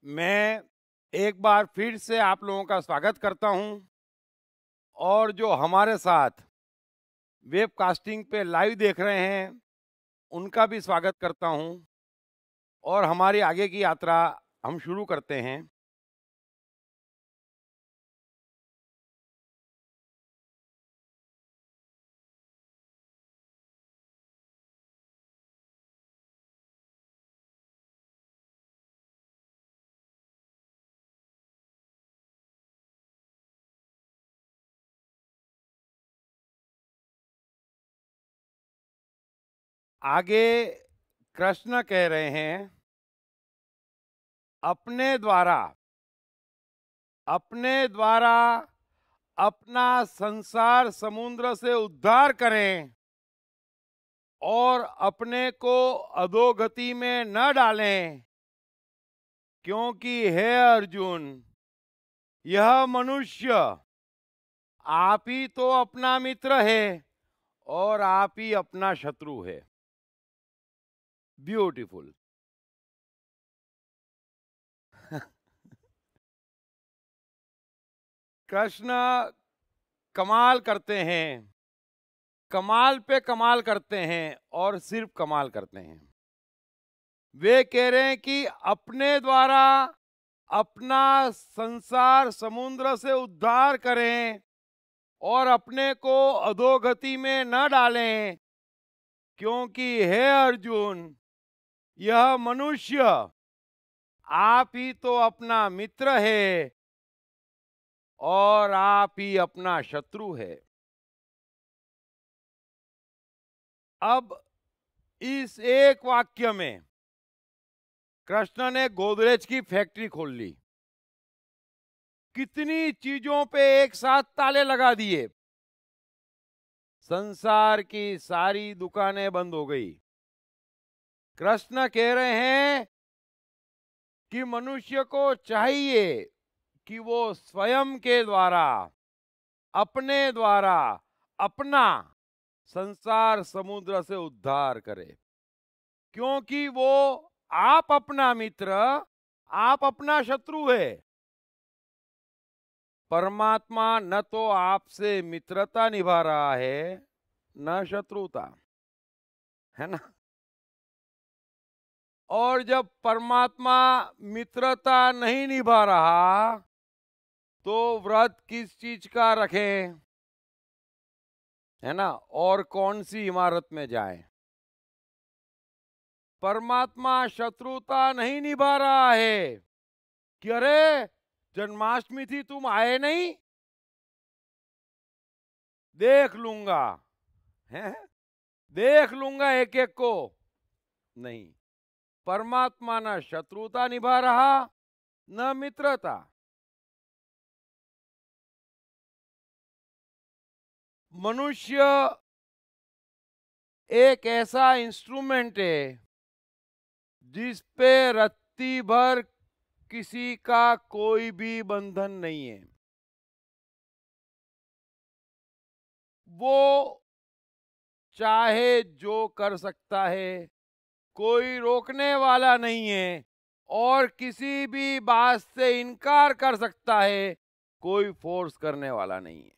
मैं एक बार फिर से आप लोगों का स्वागत करता हूं और जो हमारे साथ वेबकास्टिंग पे लाइव देख रहे हैं उनका भी स्वागत करता हूं और हमारी आगे की यात्रा हम शुरू करते हैं। आगे कृष्ण कह रहे हैं, अपने द्वारा अपना संसार समुद्र से उद्धार करें और अपने को अधोगति में न डालें, क्योंकि हे अर्जुन, यह मनुष्य आप ही तो अपना मित्र है और आप ही अपना शत्रु है। ब्यूटीफुल। कृष्ण कमाल करते हैं, कमाल पे कमाल करते हैं और सिर्फ कमाल करते हैं। वे कह रहे हैं कि अपने द्वारा अपना संसार समुद्र से उद्धार करें और अपने को अधोगति में न डालें, क्योंकि हे अर्जुन, यह मनुष्य आप ही तो अपना मित्र है और आप ही अपना शत्रु है। अब इस एक वाक्य में कृष्ण ने गोदरेज की फैक्ट्री खोल ली, कितनी चीजों पे एक साथ ताले लगा दिए, संसार की सारी दुकानें बंद हो गई। कृष्ण कह रहे हैं कि मनुष्य को चाहिए कि वो स्वयं के द्वारा अपने द्वारा अपना संसार समुद्र से उद्धार करे, क्योंकि वो आप अपना मित्र, आप अपना शत्रु है। परमात्मा न तो आपसे मित्रता निभा रहा है न शत्रुता, है ना। और जब परमात्मा मित्रता नहीं निभा रहा तो व्रत किस चीज का रखें, है ना, और कौन सी इमारत में जाए। परमात्मा शत्रुता नहीं निभा रहा है कि अरे जन्माष्टमी थी तुम आए नहीं, देख लूंगा, है, देख लूंगा एक एक को। नहीं, परमात्मा न शत्रुता निभा रहा न मित्रता। मनुष्य एक ऐसा इंस्ट्रूमेंट है जिस पे रत्ती भर किसी का कोई भी बंधन नहीं है। वो चाहे जो कर सकता है, कोई रोकने वाला नहीं है, और किसी भी बात से इनकार कर सकता है, कोई फोर्स करने वाला नहीं है।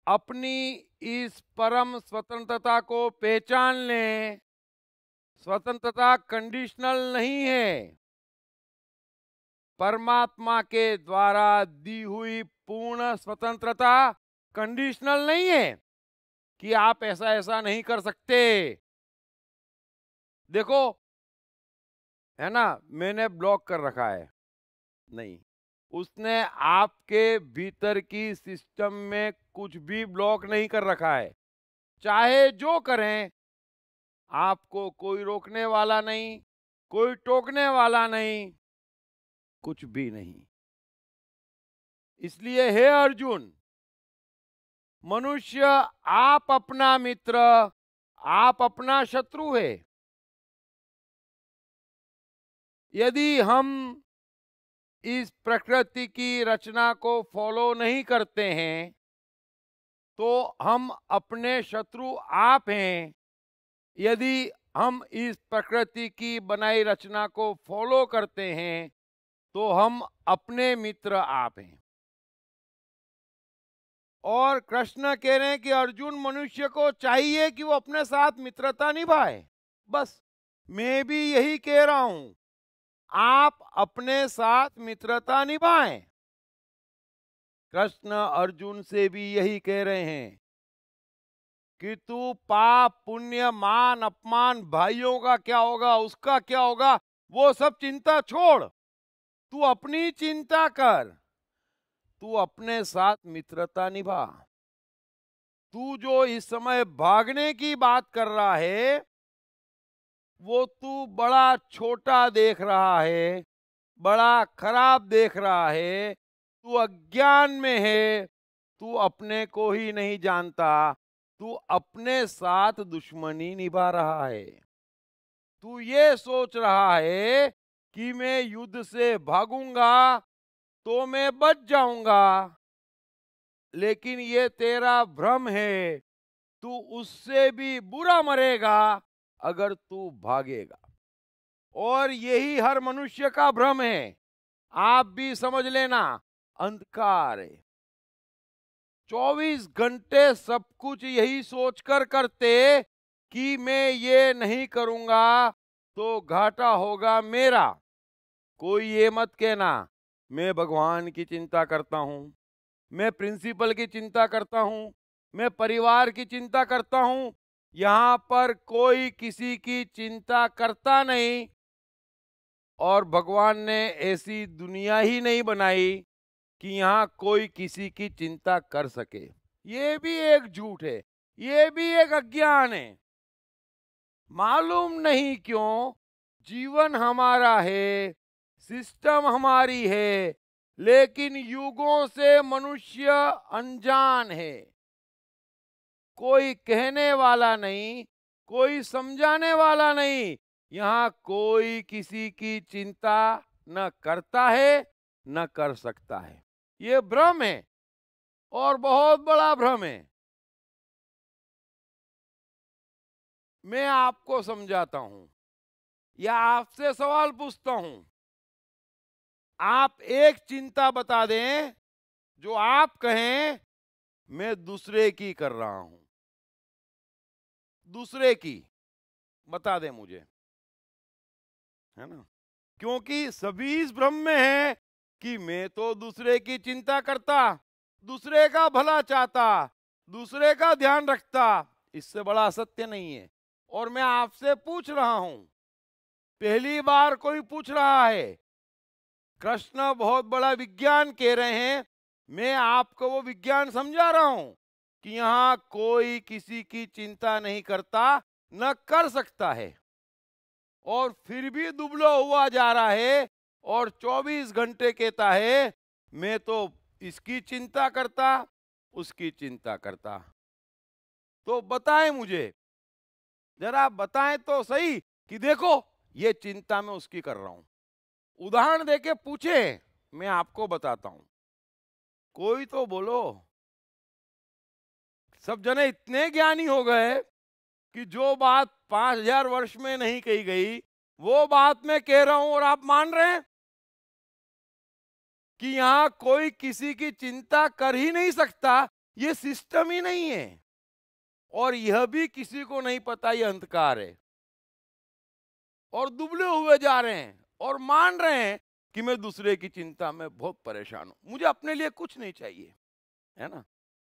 अपनी इस परम स्वतंत्रता को पहचान लें। स्वतंत्रता कंडीशनल नहीं है, परमात्मा के द्वारा दी हुई पूर्ण स्वतंत्रता कंडीशनल नहीं है कि आप ऐसा ऐसा नहीं कर सकते। देखो, है ना, मैंने ब्लॉक कर रखा है, नहीं, उसने आपके भीतर की सिस्टम में कुछ भी ब्लॉक नहीं कर रखा है। चाहे जो करें, आपको कोई रोकने वाला नहीं, कोई टोकने वाला नहीं, कुछ भी नहीं। इसलिए हे अर्जुन, मनुष्य आप अपना मित्र, आप अपना शत्रु है। यदि हम इस प्रकृति की रचना को फॉलो नहीं करते हैं तो हम अपने शत्रु आप हैं। यदि हम इस प्रकृति की बनाई रचना को फॉलो करते हैं तो हम अपने मित्र आप हैं। और कृष्ण कह रहे हैं कि अर्जुन, मनुष्य को चाहिए कि वो अपने साथ मित्रता निभाए। बस मैं भी यही कह रहा हूं, आप अपने साथ मित्रता निभाएं। कृष्ण अर्जुन से भी यही कह रहे हैं कि तू पाप पुण्य मान अपमान, भाइयों का क्या होगा उसका क्या होगा, वो सब चिंता छोड़, तू अपनी चिंता कर, तू अपने साथ मित्रता निभा। तू जो इस समय भागने की बात कर रहा है वो तू बड़ा छोटा देख रहा है, बड़ा खराब देख रहा है, तू अज्ञान में है, तू अपने को ही नहीं जानता, तू अपने साथ दुश्मनी निभा रहा है। तू ये सोच रहा है कि मैं युद्ध से भागूंगा तो मैं बच जाऊंगा, लेकिन ये तेरा भ्रम है, तू उससे भी बुरा मरेगा अगर तू भागेगा। और यही हर मनुष्य का भ्रम है, आप भी समझ लेना, अंधकार है। 24 घंटे सब कुछ यही सोचकर करते कि मैं ये नहीं करूंगा तो घाटा होगा मेरा। कोई ये मत कहना मैं भगवान की चिंता करता हूं, मैं प्रिंसिपल की चिंता करता हूं, मैं परिवार की चिंता करता हूं। यहां पर कोई किसी की चिंता करता नहीं, और भगवान ने ऐसी दुनिया ही नहीं बनाई कि यहां कोई किसी की चिंता कर सके। ये भी एक झूठ है, ये भी एक अज्ञान है। मालूम नहीं क्यों जीवन हमारा है, सिस्टम हमारी है, लेकिन युगों से मनुष्य अनजान है। कोई कहने वाला नहीं, कोई समझाने वाला नहीं, यहां कोई किसी की चिंता न करता है न कर सकता है। ये भ्रम है, और बहुत बड़ा भ्रम है। मैं आपको समझाता हूं या आपसे सवाल पूछता हूं, आप एक चिंता बता दें जो आप कहें मैं दूसरे की कर रहा हूं। दूसरे की बता दें मुझे, है ना? क्योंकि सभी इस भ्रम में है कि मैं तो दूसरे की चिंता करता, दूसरे का भला चाहता, दूसरे का ध्यान रखता। इससे बड़ा सत्य नहीं है। और मैं आपसे पूछ रहा हूं, पहली बार कोई पूछ रहा है, कृष्ण बहुत बड़ा विज्ञान कह रहे हैं, मैं आपको वो विज्ञान समझा रहा हूं कि यहां कोई किसी की चिंता नहीं करता, न कर सकता है, और फिर भी दुबला हुआ जा रहा है, और 24 घंटे कहता है मैं तो इसकी चिंता करता, उसकी चिंता करता। तो बताएं मुझे, जरा बताएं तो सही कि देखो ये चिंता मैं उसकी कर रहा हूं। उदाहरण देके पूछे, मैं आपको बताता हूं। कोई तो बोलो। सब जने इतने ज्ञानी हो गए कि जो बात 5000 वर्ष में नहीं कही गई वो बात मैं कह रहा हूं, और आप मान रहे हैं कि यहां कोई किसी की चिंता कर ही नहीं सकता। ये सिस्टम ही नहीं है, और यह भी किसी को नहीं पता ये अंधकार है, और दुबले हुए जा रहे हैं और मान रहे हैं कि मैं दूसरे की चिंता में बहुत परेशान हूं, मुझे अपने लिए कुछ नहीं चाहिए, है ना?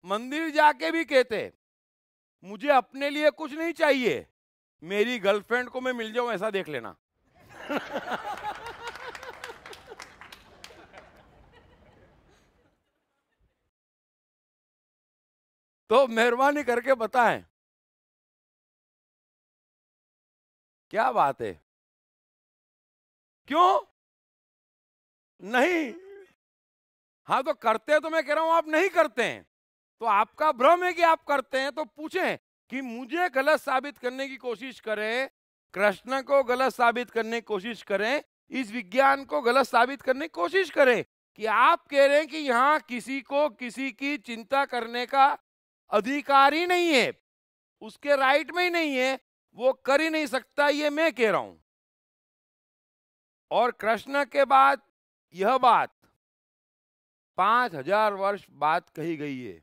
मंदिर जाके भी कहते मुझे अपने लिए कुछ नहीं चाहिए, मेरी गर्लफ्रेंड को मैं मिल जाऊं ऐसा देख लेना। तो मेहरबानी करके बताएं क्या बात है? क्यों नहीं? हाँ तो करते, तो मैं कह रहा हूं आप नहीं करते हैं, तो आपका भ्रम है कि आप करते हैं। तो पूछें कि मुझे गलत साबित करने की कोशिश करें, कृष्ण को गलत साबित करने की कोशिश करें, इस विज्ञान को गलत साबित करने की कोशिश करें कि आप कह रहे हैं कि यहां किसी को किसी की चिंता करने का अधिकार ही नहीं है, उसके राइट में ही नहीं है, वो कर ही नहीं सकता, ये मैं कह रहा हूं। और कृष्ण के बाद यह बात 5000 वर्ष बाद कही गई है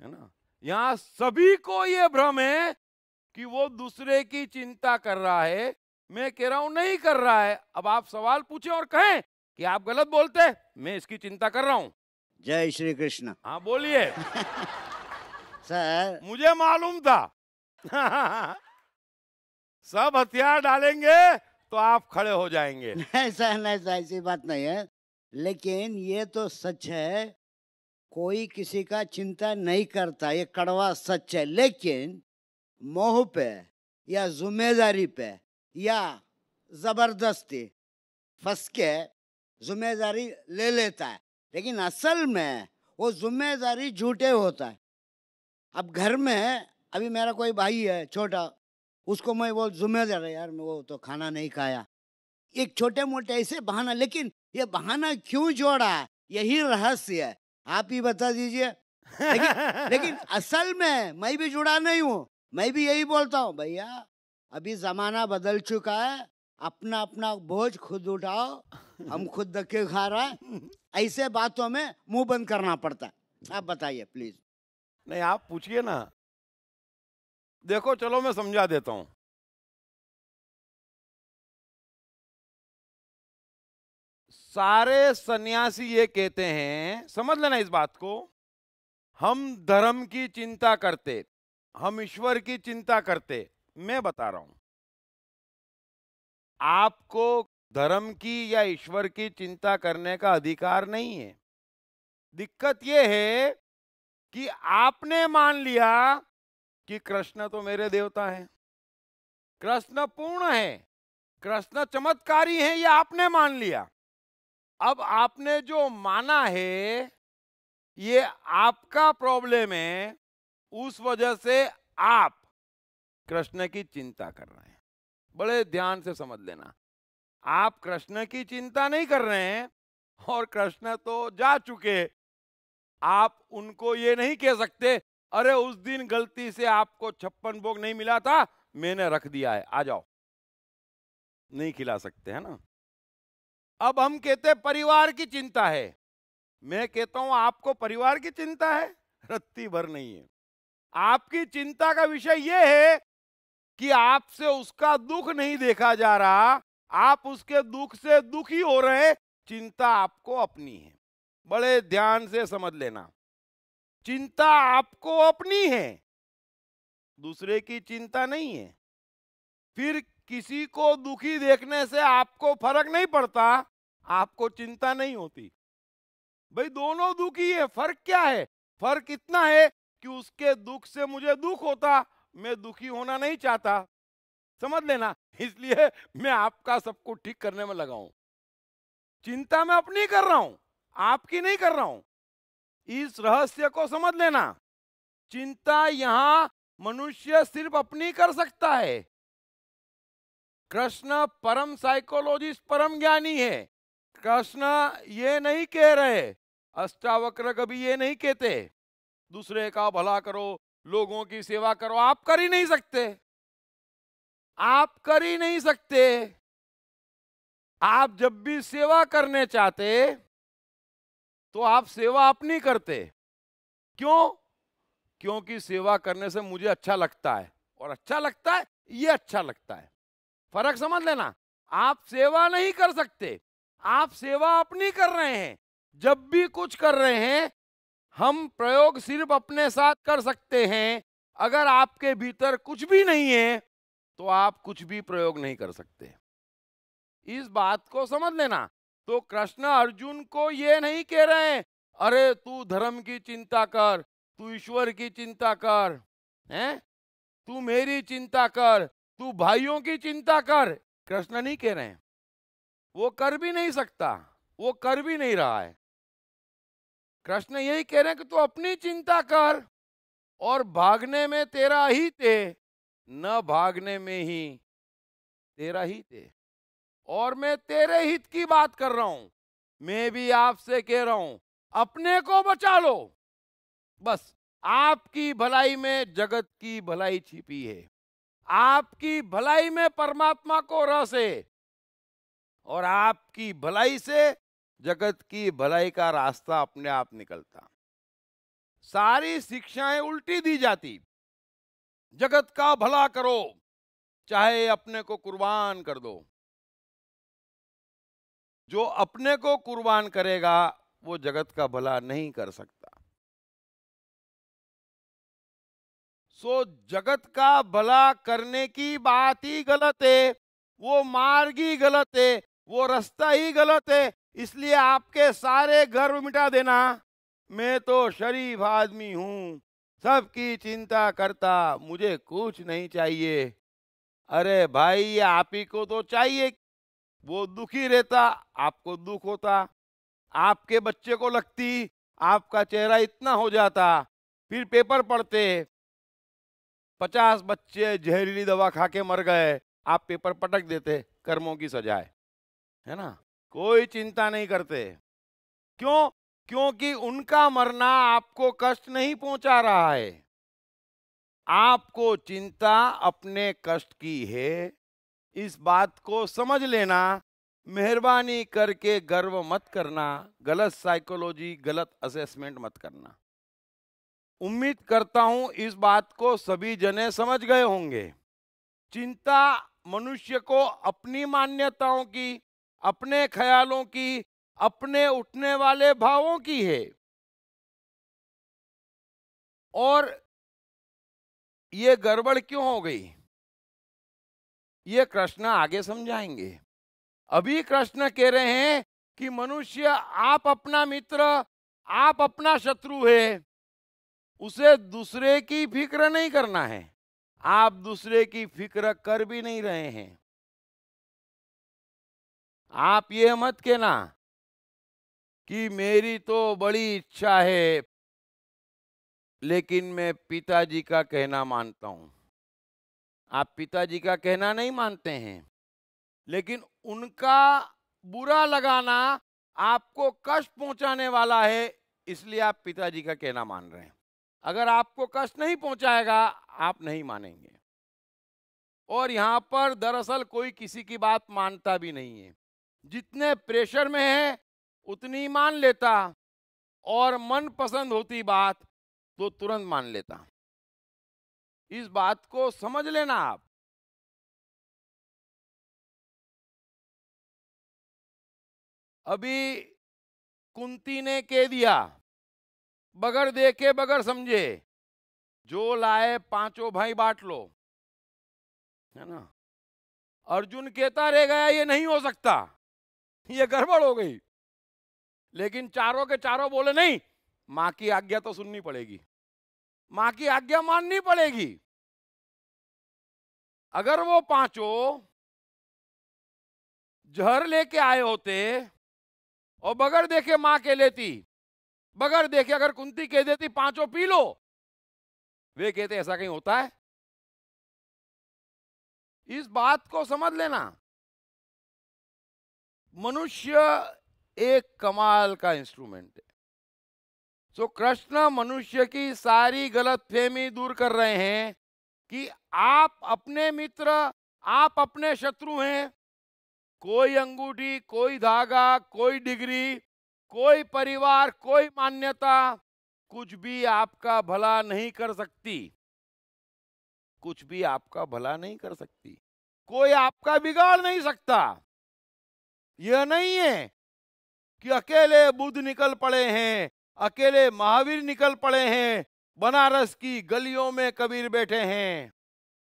ना। यहां सभी को यह भ्रम है कि वो दूसरे की चिंता कर रहा है। मैं कह रहा हूं नहीं कर रहा है। अब आप सवाल पूछे और कहें कि आप गलत बोलते हैं, मैं इसकी चिंता कर रहा हूं। जय श्री कृष्ण। हाँ बोलिए। सर मुझे मालूम था। सब हथियार डालेंगे तो आप खड़े हो जाएंगे। नहीं सर, नहीं सर, ऐसी बात नहीं है, लेकिन ये तो सच है, कोई किसी का चिंता नहीं करता, ये कड़वा सच है। लेकिन मोह पे या जिम्मेदारी पे या जबरदस्ती फंस के जिम्मेदारी ले लेता है, लेकिन असल में वो जिम्मेदारी झूठे होता है। अब घर में अभी मेरा कोई भाई है छोटा, उसको मैं वो जिम्मेदार है, यार मैं वो तो खाना नहीं खाया, एक छोटे मोटे ऐसे बहाना। लेकिन ये बहाना क्यों जोड़ा है, यही रहस्य है, आप ही बता दीजिए। लेकिन असल में मैं भी जुड़ा नहीं हूँ, मैं भी यही बोलता हूँ, भैया अभी जमाना बदल चुका है, अपना अपना बोझ खुद उठाओ, हम खुद धक्के खा रहा है, ऐसे बातों में मुंह बंद करना पड़ता है। आप बताइए प्लीज। नहीं आप पूछिए ना। देखो चलो मैं समझा देता हूं। सारे सन्यासी ये कहते हैं, समझ लेना इस बात को, हम धर्म की चिंता करते, हम ईश्वर की चिंता करते। मैं बता रहा हूं, आपको धर्म की या ईश्वर की चिंता करने का अधिकार नहीं है। दिक्कत यह है कि आपने मान लिया कि कृष्ण तो मेरे देवता हैं, कृष्ण पूर्ण है, कृष्ण चमत्कारी है, ये आपने मान लिया। अब आपने जो माना है ये आपका प्रॉब्लम है, उस वजह से आप कृष्ण की चिंता कर रहे हैं। बड़े ध्यान से समझ लेना, आप कृष्ण की चिंता नहीं कर रहे हैं, और कृष्ण तो जा चुके। आप उनको ये नहीं कह सकते अरे उस दिन गलती से आपको 56 भोग नहीं मिला था, मैंने रख दिया है, आ जाओ। नहीं खिला सकते, है ना। अब हम कहते परिवार की चिंता है, मैं कहता हूं आपको परिवार की चिंता है, रत्ती भर नहीं है। आपकी चिंता का विषय यह है कि आपसे उसका दुख नहीं देखा जा रहा, आप उसके दुख से दुखी हो रहे। चिंता आपको अपनी है, बड़े ध्यान से समझ लेना। चिंता आपको अपनी है, दूसरे की चिंता नहीं है। फिर किसी को दुखी देखने से आपको फर्क नहीं पड़ता, आपको चिंता नहीं होती। भाई दोनों दुखी है, फर्क क्या है? फर्क इतना है कि उसके दुख से मुझे दुख होता, मैं दुखी होना नहीं चाहता। समझ लेना, इसलिए मैं आपका सब कुछ ठीक करने में लगा हूं। चिंता मैं अपनी कर रहा हूं, आपकी नहीं कर रहा हूं। इस रहस्य को समझ लेना। चिंता यहां मनुष्य सिर्फ अपनी कर सकता है। कृष्ण परम साइकोलॉजिस्ट, परम ज्ञानी है। कृष्ण ये नहीं कह रहे, अष्टावक्र कभी ये नहीं कहते दूसरे का भला करो, लोगों की सेवा करो। आप कर ही नहीं सकते, आप कर ही नहीं सकते। आप जब भी सेवा करने चाहते तो आप सेवा अपनी करते। क्यों? क्योंकि सेवा करने से मुझे अच्छा लगता है, और अच्छा लगता है, ये अच्छा लगता है। फर्क समझ लेना। आप सेवा नहीं कर सकते, आप सेवा अपनी कर रहे हैं। जब भी कुछ कर रहे हैं, हम प्रयोग सिर्फ अपने साथ कर सकते हैं। अगर आपके भीतर कुछ भी नहीं है तो आप कुछ भी प्रयोग नहीं कर सकते। इस बात को समझ लेना। तो कृष्ण अर्जुन को ये नहीं कह रहे हैं अरे तू धर्म की चिंता कर, तू ईश्वर की चिंता कर, हैं? तू मेरी चिंता कर, तू भाइयों की चिंता कर। कृष्ण नहीं कह रहे हैं, वो कर भी नहीं सकता, वो कर भी नहीं रहा है। कृष्ण यही कह रहे हैं कि तू अपनी चिंता कर, और भागने में तेरा हित है, न भागने में ही तेरा हित है। और मैं तेरे हित की बात कर रहा हूं। मैं भी आपसे कह रहा हूं अपने को बचा लो। बस आपकी भलाई में जगत की भलाई छिपी है। आपकी भलाई में परमात्मा को रस है और आपकी भलाई से जगत की भलाई का रास्ता अपने आप निकलता। सारी शिक्षाएं उल्टी दी जाती। जगत का भला करो, चाहे अपने को कुर्बान कर दो। जो अपने को कुर्बान करेगा वो जगत का भला नहीं कर सकता। सो जगत का भला करने की बात ही गलत है, वो मार्ग ही गलत है, वो रास्ता ही गलत है। इसलिए आपके सारे गर्व मिटा देना, मैं तो शरीफ आदमी हूं, सबकी चिंता करता, मुझे कुछ नहीं चाहिए। अरे भाई, ये आप ही को तो चाहिए। वो दुखी रहता, आपको दुख होता। आपके बच्चे को लगती, आपका चेहरा इतना हो जाता। फिर पेपर पढ़ते, 50 बच्चे जहरीली दवा खा के मर गए, आप पेपर पटक देते, कर्मों की सजा है ना। कोई चिंता नहीं करते। क्यों? क्योंकि उनका मरना आपको कष्ट नहीं पहुंचा रहा है। आपको चिंता अपने कष्ट की है। इस बात को समझ लेना। मेहरबानी करके गर्व मत करना, गलत साइकोलॉजी, गलत असेसमेंट मत करना। उम्मीद करता हूं इस बात को सभी जने समझ गए होंगे। चिंता मनुष्य को अपनी मान्यताओं की, अपने ख्यालों की, अपने उठने वाले भावों की है। और ये गड़बड़ क्यों हो गई, ये कृष्ण आगे समझाएंगे। अभी कृष्ण कह रहे हैं कि मनुष्य, आप अपना मित्र, आप अपना शत्रु है, उसे दूसरे की फिक्र नहीं करना है। आप दूसरे की फिक्र कर भी नहीं रहे हैं। आप ये मत कहना कि मेरी तो बड़ी इच्छा है लेकिन मैं पिताजी का कहना मानता हूं। आप पिताजी का कहना नहीं मानते हैं, लेकिन उनका बुरा लगाना आपको कष्ट पहुंचाने वाला है, इसलिए आप पिताजी का कहना मान रहे हैं। अगर आपको कष्ट नहीं पहुंचाएगा, आप नहीं मानेंगे। और यहां पर दरअसल कोई किसी की बात मानता भी नहीं है। जितने प्रेशर में है उतनी मान लेता, और मन पसंद होती बात तो तुरंत मान लेता। इस बात को समझ लेना आप। अभी कुंती ने कह दिया, बगैर देखे बगैर समझे, जो लाए पांचों भाई बांट लो, है ना। अर्जुन कहता रह गया ये नहीं हो सकता, ये गड़बड़ हो गई। लेकिन चारों के चारों बोले नहीं, मां की आज्ञा तो सुननी पड़ेगी, मां की आज्ञा माननी पड़ेगी। अगर वो पांचों जहर लेके आए होते और बगैर देखे मां कह लेती, बगैर देखे अगर कुंती कह देती पांचों पी लो, वे कहते ऐसा कहीं होता है। इस बात को समझ लेना। मनुष्य एक कमाल का इंस्ट्रूमेंट है। सो कृष्ण मनुष्य की सारी गलतफहमी दूर कर रहे हैं कि आप अपने मित्र, आप अपने शत्रु हैं। कोई अंगूठी, कोई धागा, कोई डिग्री, कोई परिवार, कोई मान्यता कुछ भी आपका भला नहीं कर सकती। कुछ भी आपका भला नहीं कर सकती। कोई आपका बिगाड़ नहीं सकता। यह नहीं है कि अकेले बुद्ध निकल पड़े हैं, अकेले महावीर निकल पड़े हैं, बनारस की गलियों में कबीर बैठे हैं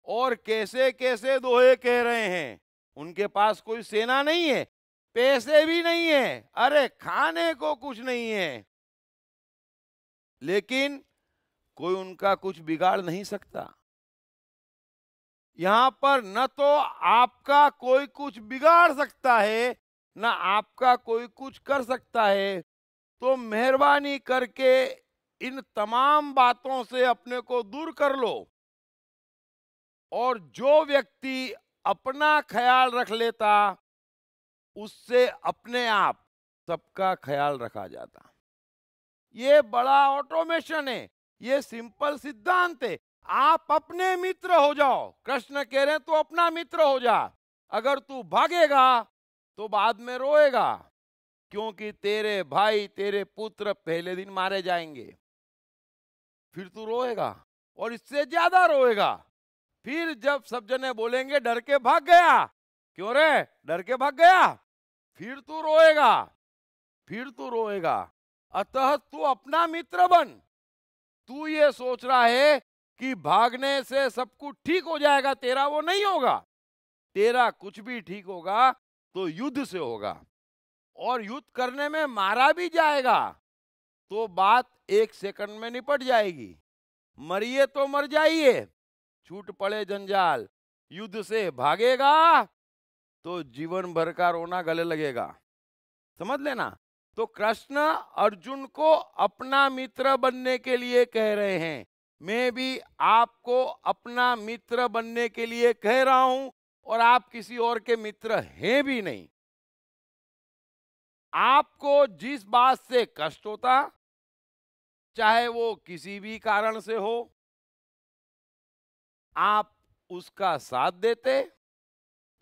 और कैसे कैसे दोहे कह रहे हैं। उनके पास कोई सेना नहीं है, पैसे भी नहीं है, अरे खाने को कुछ नहीं है, लेकिन कोई उनका कुछ बिगाड़ नहीं सकता। यहां पर न तो आपका कोई कुछ बिगाड़ सकता है, न आपका कोई कुछ कर सकता है। तो मेहरबानी करके इन तमाम बातों से अपने को दूर कर लो। और जो व्यक्ति अपना ख्याल रख लेता, उससे अपने आप सबका ख्याल रखा जाता। ये बड़ा ऑटोमेशन है, ये सिंपल सिद्धांत है। आप अपने मित्र हो जाओ। कृष्ण कह रहे हैं तू अपना मित्र हो जा। अगर तू भागेगा तो बाद में रोएगा, क्योंकि तेरे भाई तेरे पुत्र पहले दिन मारे जाएंगे। फिर तू रोएगा और इससे ज्यादा रोएगा। फिर जब सब जने बोलेंगे डर के भाग गया, क्यों रे डर के भाग गया, फिर तू रोएगा, फिर तू रोएगा। अतः तू अपना मित्र बन। तू ये सोच रहा है कि भागने से सब कुछ ठीक हो जाएगा, तेरा वो नहीं होगा। तेरा कुछ भी ठीक होगा तो युद्ध से होगा, और युद्ध करने में मारा भी जाएगा तो बात 1 सेकंड में निपट जाएगी। मरिए तो मर जाइए, छूट पड़े जंजाल। युद्ध से भागेगा तो जीवन भर का रोना गले लगेगा। समझ लेना। तो कृष्ण अर्जुन को अपना मित्र बनने के लिए कह रहे हैं। मैं भी आपको अपना मित्र बनने के लिए कह रहा हूं, और आप किसी और के मित्र हैं भी नहीं। आपको जिस बात से कष्ट होता, चाहे वो किसी भी कारण से हो, आप उसका साथ देते,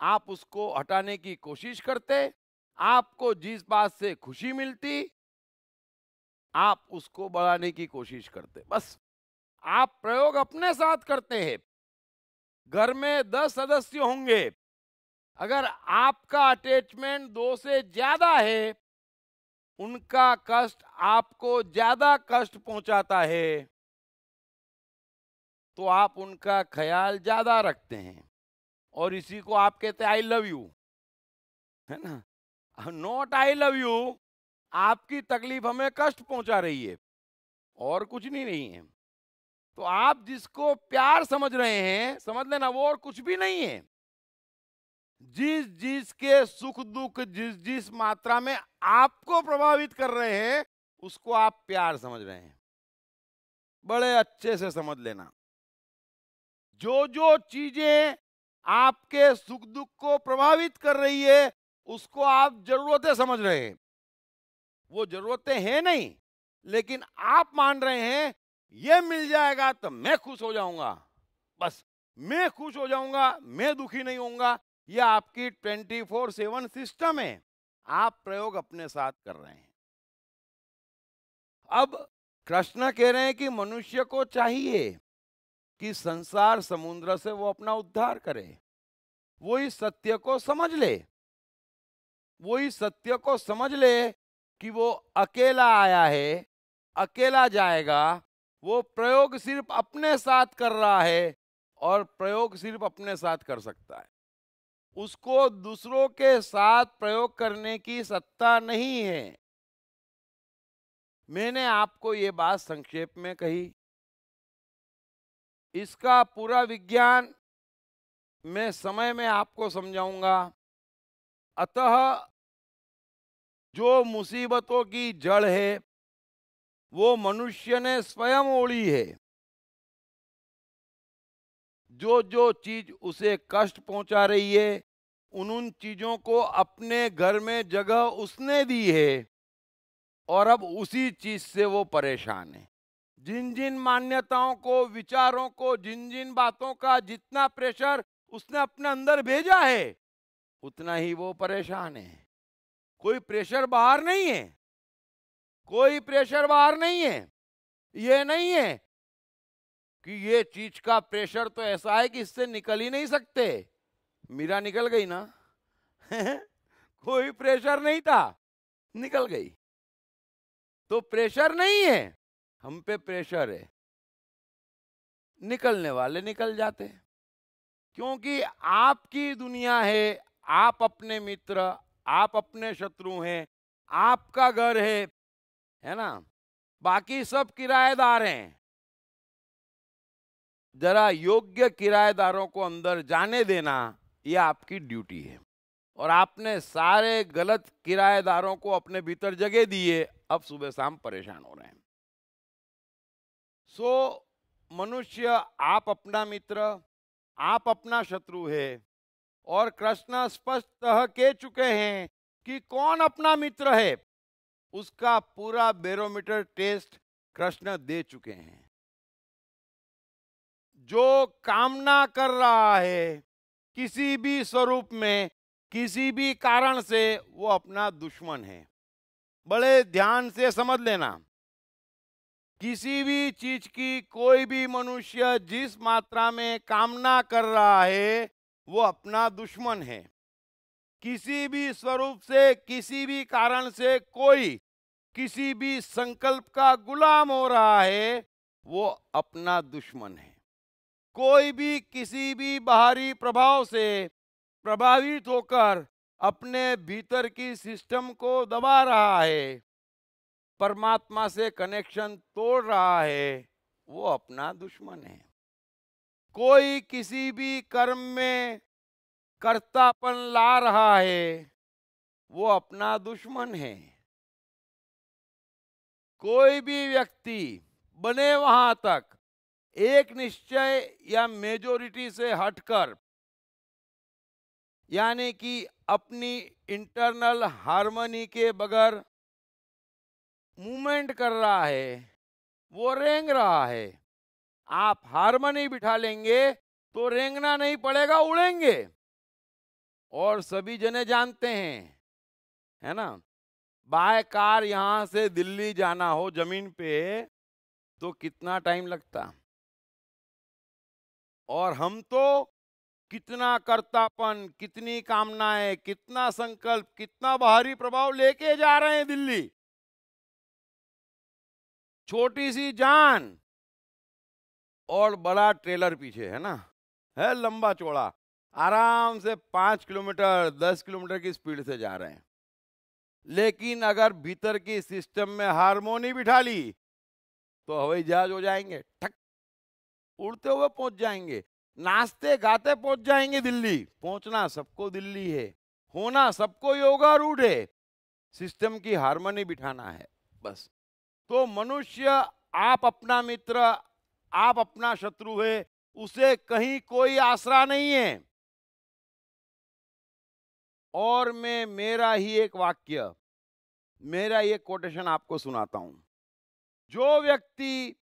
आप उसको हटाने की कोशिश करते। आपको जिस बात से खुशी मिलती, आप उसको बढ़ाने की कोशिश करते। बस आप प्रयोग अपने साथ करते हैं। घर में 10 सदस्य होंगे, अगर आपका अटैचमेंट 2 से ज्यादा है, उनका कष्ट आपको ज्यादा कष्ट पहुंचाता है, तो आप उनका ख्याल ज्यादा रखते हैं, और इसी को आप कहते हैं आई लव यू, है ना। नॉट आई लव यू, आपकी तकलीफ हमें कष्ट पहुंचा रही है, और कुछ नहीं है। तो आप जिसको प्यार समझ रहे हैं, समझ लेना वो और कुछ भी नहीं है। जिस जिस के सुख दुख जिस जिस मात्रा में आपको प्रभावित कर रहे हैं, उसको आप प्यार समझ रहे हैं। बड़े अच्छे से समझ लेना। जो जो चीजें आपके सुख दुख को प्रभावित कर रही है, उसको आप जरूरतें समझ रहे हैं। वो जरूरतें हैं नहीं, लेकिन आप मान रहे हैं ये मिल जाएगा तो मैं खुश हो जाऊंगा। बस मैं खुश हो जाऊंगा, मैं दुखी नहीं होऊंगा। यह आपकी 24/7 सिस्टम है। आप प्रयोग अपने साथ कर रहे हैं। अब कृष्ण कह रहे हैं कि मनुष्य को चाहिए कि संसार समुद्र से वो अपना उद्धार करे। वो इस सत्य को समझ ले, वो इस सत्य को समझ ले कि वो अकेला आया है, अकेला जाएगा। वो प्रयोग सिर्फ अपने साथ कर रहा है, और प्रयोग सिर्फ अपने साथ कर सकता है। उसको दूसरों के साथ प्रयोग करने की सत्ता नहीं है। मैंने आपको ये बात संक्षेप में कही। इसका पूरा विज्ञान मैं समय में आपको समझाऊंगा। अतः जो मुसीबतों की जड़ है, वो मनुष्य ने स्वयं ओढ़ी है। जो जो चीज उसे कष्ट पहुंचा रही है, उन चीजों को अपने घर में जगह उसने दी है, और अब उसी चीज से वो परेशान है। जिन जिन मान्यताओं को, विचारों को, जिन जिन बातों का जितना प्रेशर उसने अपने अंदर भेजा है, उतना ही वो परेशान है। कोई प्रेशर बाहर नहीं है, कोई प्रेशर बाहर नहीं है। ये नहीं है कि ये चीज का प्रेशर तो ऐसा है कि इससे निकल ही नहीं सकते। मीरा निकल गई ना कोई प्रेशर नहीं था, निकल गई। तो प्रेशर नहीं है, हम पे प्रेशर है। निकलने वाले निकल जाते, क्योंकि आपकी दुनिया है। आप अपने मित्र, आप अपने शत्रु हैं, आपका घर है ना। बाकी सब किराएदार हैं। जरा योग्य किराएदारों को अंदर जाने देना, ये आपकी ड्यूटी है। और आपने सारे गलत किराएदारों को अपने भीतर जगह दिए, अब सुबह शाम परेशान हो रहे हैं। सो मनुष्य, आप अपना मित्र, आप अपना शत्रु है। और कृष्ण स्पष्टतः कह चुके हैं कि कौन अपना मित्र है। उसका पूरा बैरोमीटर टेस्ट कृष्ण दे चुके हैं। जो कामना कर रहा है किसी भी स्वरूप में, किसी भी कारण से, वो अपना दुश्मन है। बड़े ध्यान से समझ लेना, किसी भी चीज की कोई भी मनुष्य जिस मात्रा में कामना कर रहा है वो अपना दुश्मन है। किसी भी स्वरूप से, किसी भी कारण से कोई किसी भी संकल्प का गुलाम हो रहा है, वो अपना दुश्मन है। कोई भी किसी भी बाहरी प्रभाव से प्रभावित होकर अपने भीतर की सिस्टम को दबा रहा है, परमात्मा से कनेक्शन तोड़ रहा है, वो अपना दुश्मन है। कोई किसी भी कर्म में कर्तापन ला रहा है, वो अपना दुश्मन है। कोई भी व्यक्ति बने वहां तक एक निश्चय या मेजोरिटी से हटकर, यानी कि अपनी इंटरनल हार्मनी के बगैर मूवमेंट कर रहा है, वो रेंग रहा है। आप हार्मनी बिठा लेंगे तो रेंगना नहीं पड़ेगा, उड़ेंगे। और सभी जने जानते हैं, है ना, बाय कार यहां से दिल्ली जाना हो जमीन पे तो कितना टाइम लगता, और हम तो कितना कर्तापन, कितनी कामनाएं, कितना संकल्प, कितना बाहरी प्रभाव लेके जा रहे हैं दिल्ली। छोटी सी जान और बड़ा ट्रेलर पीछे, है ना, है लंबा चौड़ा, आराम से 5 किलोमीटर 10 किलोमीटर की स्पीड से जा रहे हैं। लेकिन अगर भीतर की सिस्टम में हार्मोनी बिठा ली तो हवाई जहाज हो जाएंगे, ठक, उड़ते हुए पहुंच जाएंगे, नाचते गाते पहुंच जाएंगे दिल्ली। पहुंचना सबको दिल्ली है, होना सबको योगा रूढ़ है, सिस्टम की हार्मनी बिठाना है बस। तो मनुष्य, आप अपना मित्र, आप अपना शत्रु है, उसे कहीं कोई आसरा नहीं है। और मैं मेरा ही एक वाक्य, मेरा ये कोटेशन आपको सुनाता हूं। जो व्यक्ति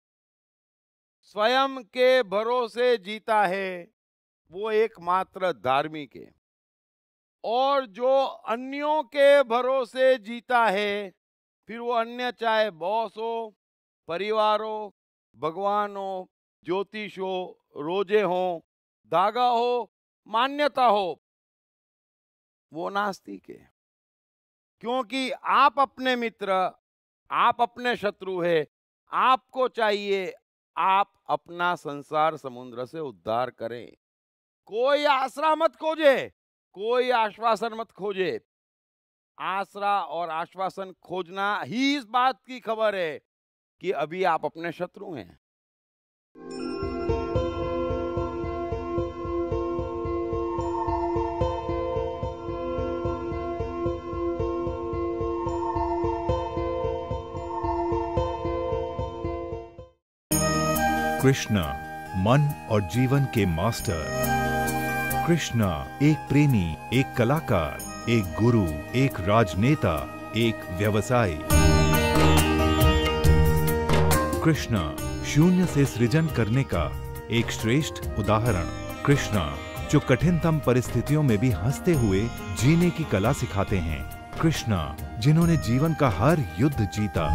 स्वयं के भरोसे जीता है वो एकमात्र धार्मिक है, और जो अन्यों के भरोसे जीता है, फिर वो अन्य चाहे बॉस हो, परिवार हो, भगवान हो, ज्योतिष हो, रोजे हो, धागा हो, मान्यता हो, वो नास्तिक है। क्योंकि आप अपने मित्र, आप अपने शत्रु है। आपको चाहिए आप अपना संसार समुद्र से उद्धार करें। कोई आसरा मत खोजे, कोई आश्वासन मत खोजे। आसरा और आश्वासन खोजना ही इस बात की खबर है कि अभी आप अपने शत्रु हैं। कृष्ण मन और जीवन के मास्टर। कृष्ण एक प्रेमी, एक कलाकार, एक गुरु, एक राजनेता, एक व्यवसायी। कृष्ण शून्य से सृजन करने का एक श्रेष्ठ उदाहरण। कृष्ण जो कठिनतम परिस्थितियों में भी हंसते हुए जीने की कला सिखाते हैं। कृष्ण जिन्होंने जीवन का हर युद्ध जीता।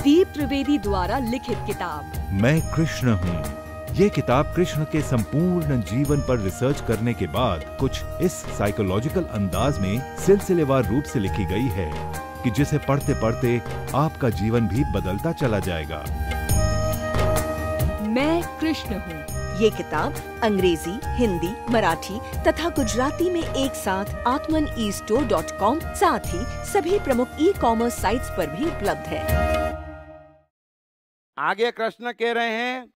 दीप त्रिवेदी द्वारा लिखित किताब मैं कृष्ण हूँ। ये किताब कृष्ण के संपूर्ण जीवन पर रिसर्च करने के बाद कुछ इस साइकोलॉजिकल अंदाज में सिलसिलेवार रूप से लिखी गई है कि जिसे पढ़ते पढ़ते आपका जीवन भी बदलता चला जाएगा। मैं कृष्ण हूँ। ये किताब अंग्रेजी, हिंदी, मराठी तथा गुजराती में एक साथ atmanestore.com, साथ ही सभी प्रमुख ई-कॉमर्स साइट्स पर भी उपलब्ध है। आगे कृष्ण कह रहे हैं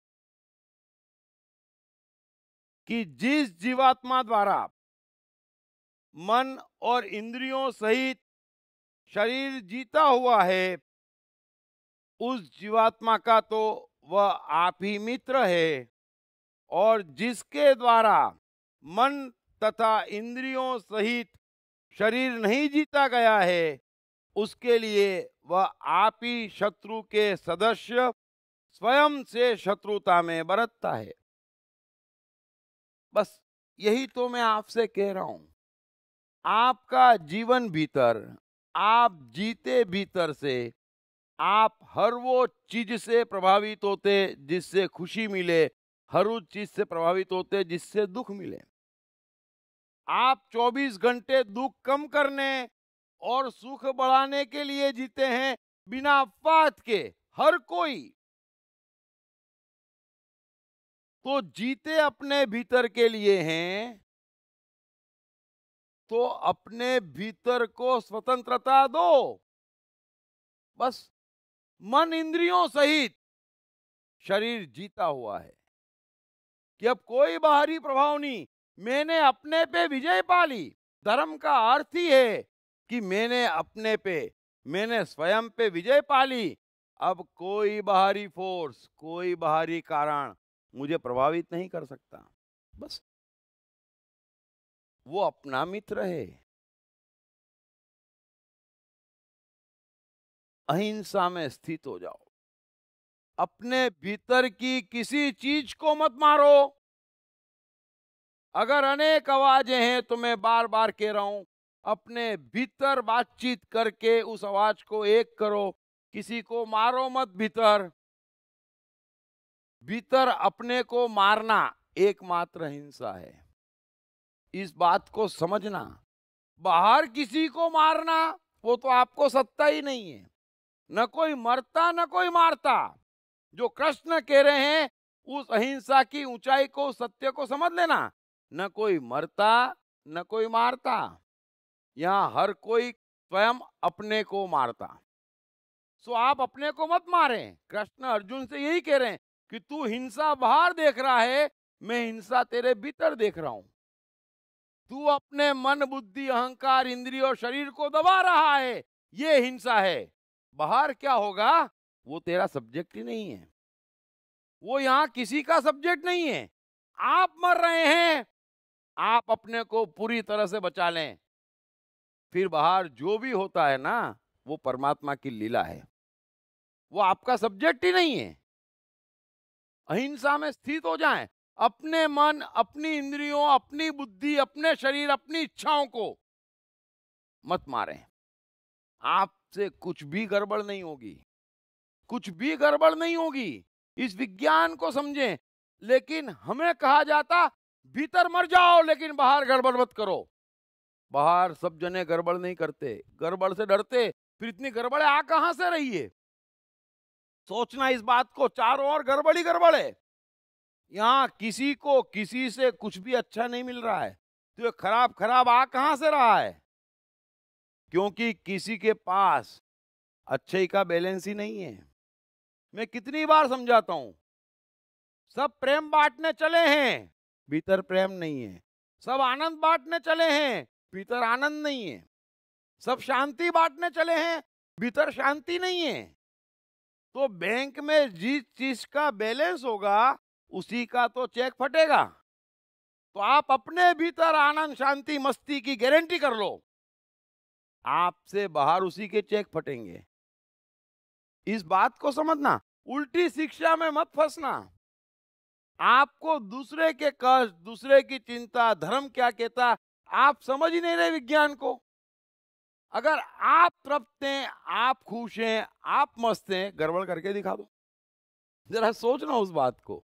कि जिस जीवात्मा द्वारा मन और इंद्रियों सहित शरीर जीता हुआ है, उस जीवात्मा का तो वह आप ही मित्र है, और जिसके द्वारा मन तथा इंद्रियों सहित शरीर नहीं जीता गया है, उसके लिए वह आप ही शत्रु के सदस्य, स्वयं से शत्रुता में बरतता है। बस यही तो मैं आपसे कह रहा हूं। आपका जीवन भीतर, आप जीते भीतर से, आप हर वो चीज से प्रभावित होते जिससे खुशी मिले, हर उस चीज से प्रभावित होते जिससे दुख मिले। आप 24 घंटे दुख कम करने और सुख बढ़ाने के लिए जीते हैं, बिना अपवाद के। हर कोई तो जीते अपने भीतर के लिए हैं, तो अपने भीतर को स्वतंत्रता दो। बस मन इंद्रियों सहित शरीर जीता हुआ है कि अब कोई बाहरी प्रभाव नहीं, मैंने अपने पे विजय पा ली। धर्म का अर्थ ही है कि मैंने अपने पे, मैंने स्वयं पे विजय पा ली। अब कोई बाहरी फोर्स, कोई बाहरी कारण मुझे प्रभावित नहीं कर सकता। बस वो अपना मित्र है। अहिंसा में स्थित हो जाओ। अपने भीतर की किसी चीज को मत मारो। अगर अनेक आवाजें हैं तो मैं बार बार कह रहा हूं, अपने भीतर बातचीत करके उस आवाज को एक करो। किसी को मारो मत। भीतर भीतर अपने को मारना एकमात्र हिंसा है। इस बात को समझना। बाहर किसी को मारना वो तो आपको सत्ता ही नहीं है। न कोई मरता न कोई मारता। जो कृष्ण कह रहे हैं उस अहिंसा की ऊंचाई को, सत्य को समझ लेना। न कोई मरता न कोई मारता, यहां हर कोई स्वयं अपने को मारता। सो आप अपने को मत मारें। कृष्ण अर्जुन से यही कह रहे हैं कि तू हिंसा बाहर देख रहा है, मैं हिंसा तेरे भीतर देख रहा हूं। तू अपने मन, बुद्धि, अहंकार, इंद्रिय और शरीर को दबा रहा है, ये हिंसा है। बाहर क्या होगा वो तेरा सब्जेक्ट ही नहीं है। वो यहां किसी का सब्जेक्ट नहीं है। आप मर रहे हैं, आप अपने को पूरी तरह से बचा लें। फिर बाहर जो भी होता है ना, वो परमात्मा की लीला है। वो आपका सब्जेक्ट ही नहीं है। अहिंसा में स्थित हो जाएं। अपने मन, अपनी इंद्रियों, अपनी बुद्धि, अपने शरीर, अपनी इच्छाओं को मत मारें। आपसे कुछ भी गड़बड़ नहीं होगी। कुछ भी गड़बड़ नहीं होगी। इस विज्ञान को समझें। लेकिन हमें कहा जाता भीतर मर जाओ लेकिन बाहर गड़बड़ मत करो। बाहर सब जने गड़बड़ नहीं करते, गड़बड़ से डरते। फिर इतनी गड़बड़ आ कहां से रही है? सोचना इस बात को। चारों ओर गड़बड़ ही गड़बड़ है। यहां किसी को किसी से कुछ भी अच्छा नहीं मिल रहा है, तो ये खराब खराब आ कहां से रहा है? क्योंकि किसी के पास अच्छे का बैलेंस ही नहीं है। मैं कितनी बार समझाता हूं, सब प्रेम बांटने चले हैं, भीतर प्रेम नहीं है। सब आनंद बांटने चले हैं, भीतर आनंद नहीं है। सब शांति बांटने चले हैं, भीतर शांति नहीं है। तो बैंक में जिस चीज का बैलेंस होगा उसी का तो चेक फटेगा। तो आप अपने भीतर आनंद, शांति, मस्ती की गारंटी कर लो, आपसे बाहर उसी के चेक फटेंगे। इस बात को समझना। उल्टी शिक्षा में मत फंसना। आपको दूसरे के कष्ट, दूसरे की चिंता, धर्म क्या कहता, आप समझ ही नहीं रहे विज्ञान को। अगर आप तृप्त हैं, आप खुश हैं, आप मस्त हैं, गड़बड़ करके दिखा दो। जरा सोचना उस बात को।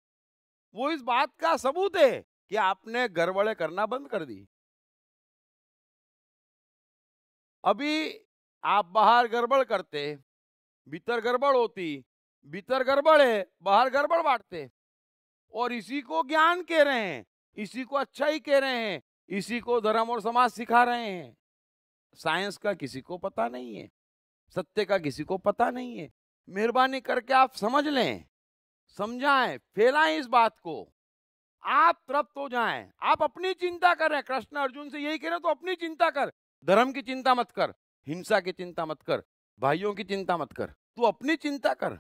वो इस बात का सबूत है कि आपने गड़बड़े करना बंद कर दी। अभी आप बाहर गड़बड़ करते, भीतर गड़बड़ होती। भीतर गड़बड़ है, बाहर गड़बड़ बांटते। और इसी को ज्ञान कह रहे हैं, इसी को अच्छाई कह रहे हैं, इसी को धर्म और समाज सिखा रहे हैं। साइंस का किसी को पता नहीं है, सत्य का किसी को पता नहीं है। मेहरबानी करके आप समझ लें, समझाएं, फैलाएं इस बात को। आप तृप्त हो जाएं, आप अपनी चिंता करें। कृष्ण अर्जुन से यही कह रहे, तो अपनी चिंता कर। धर्म की चिंता मत कर, हिंसा की चिंता मत कर, भाइयों की चिंता मत कर, तू अपनी चिंता कर।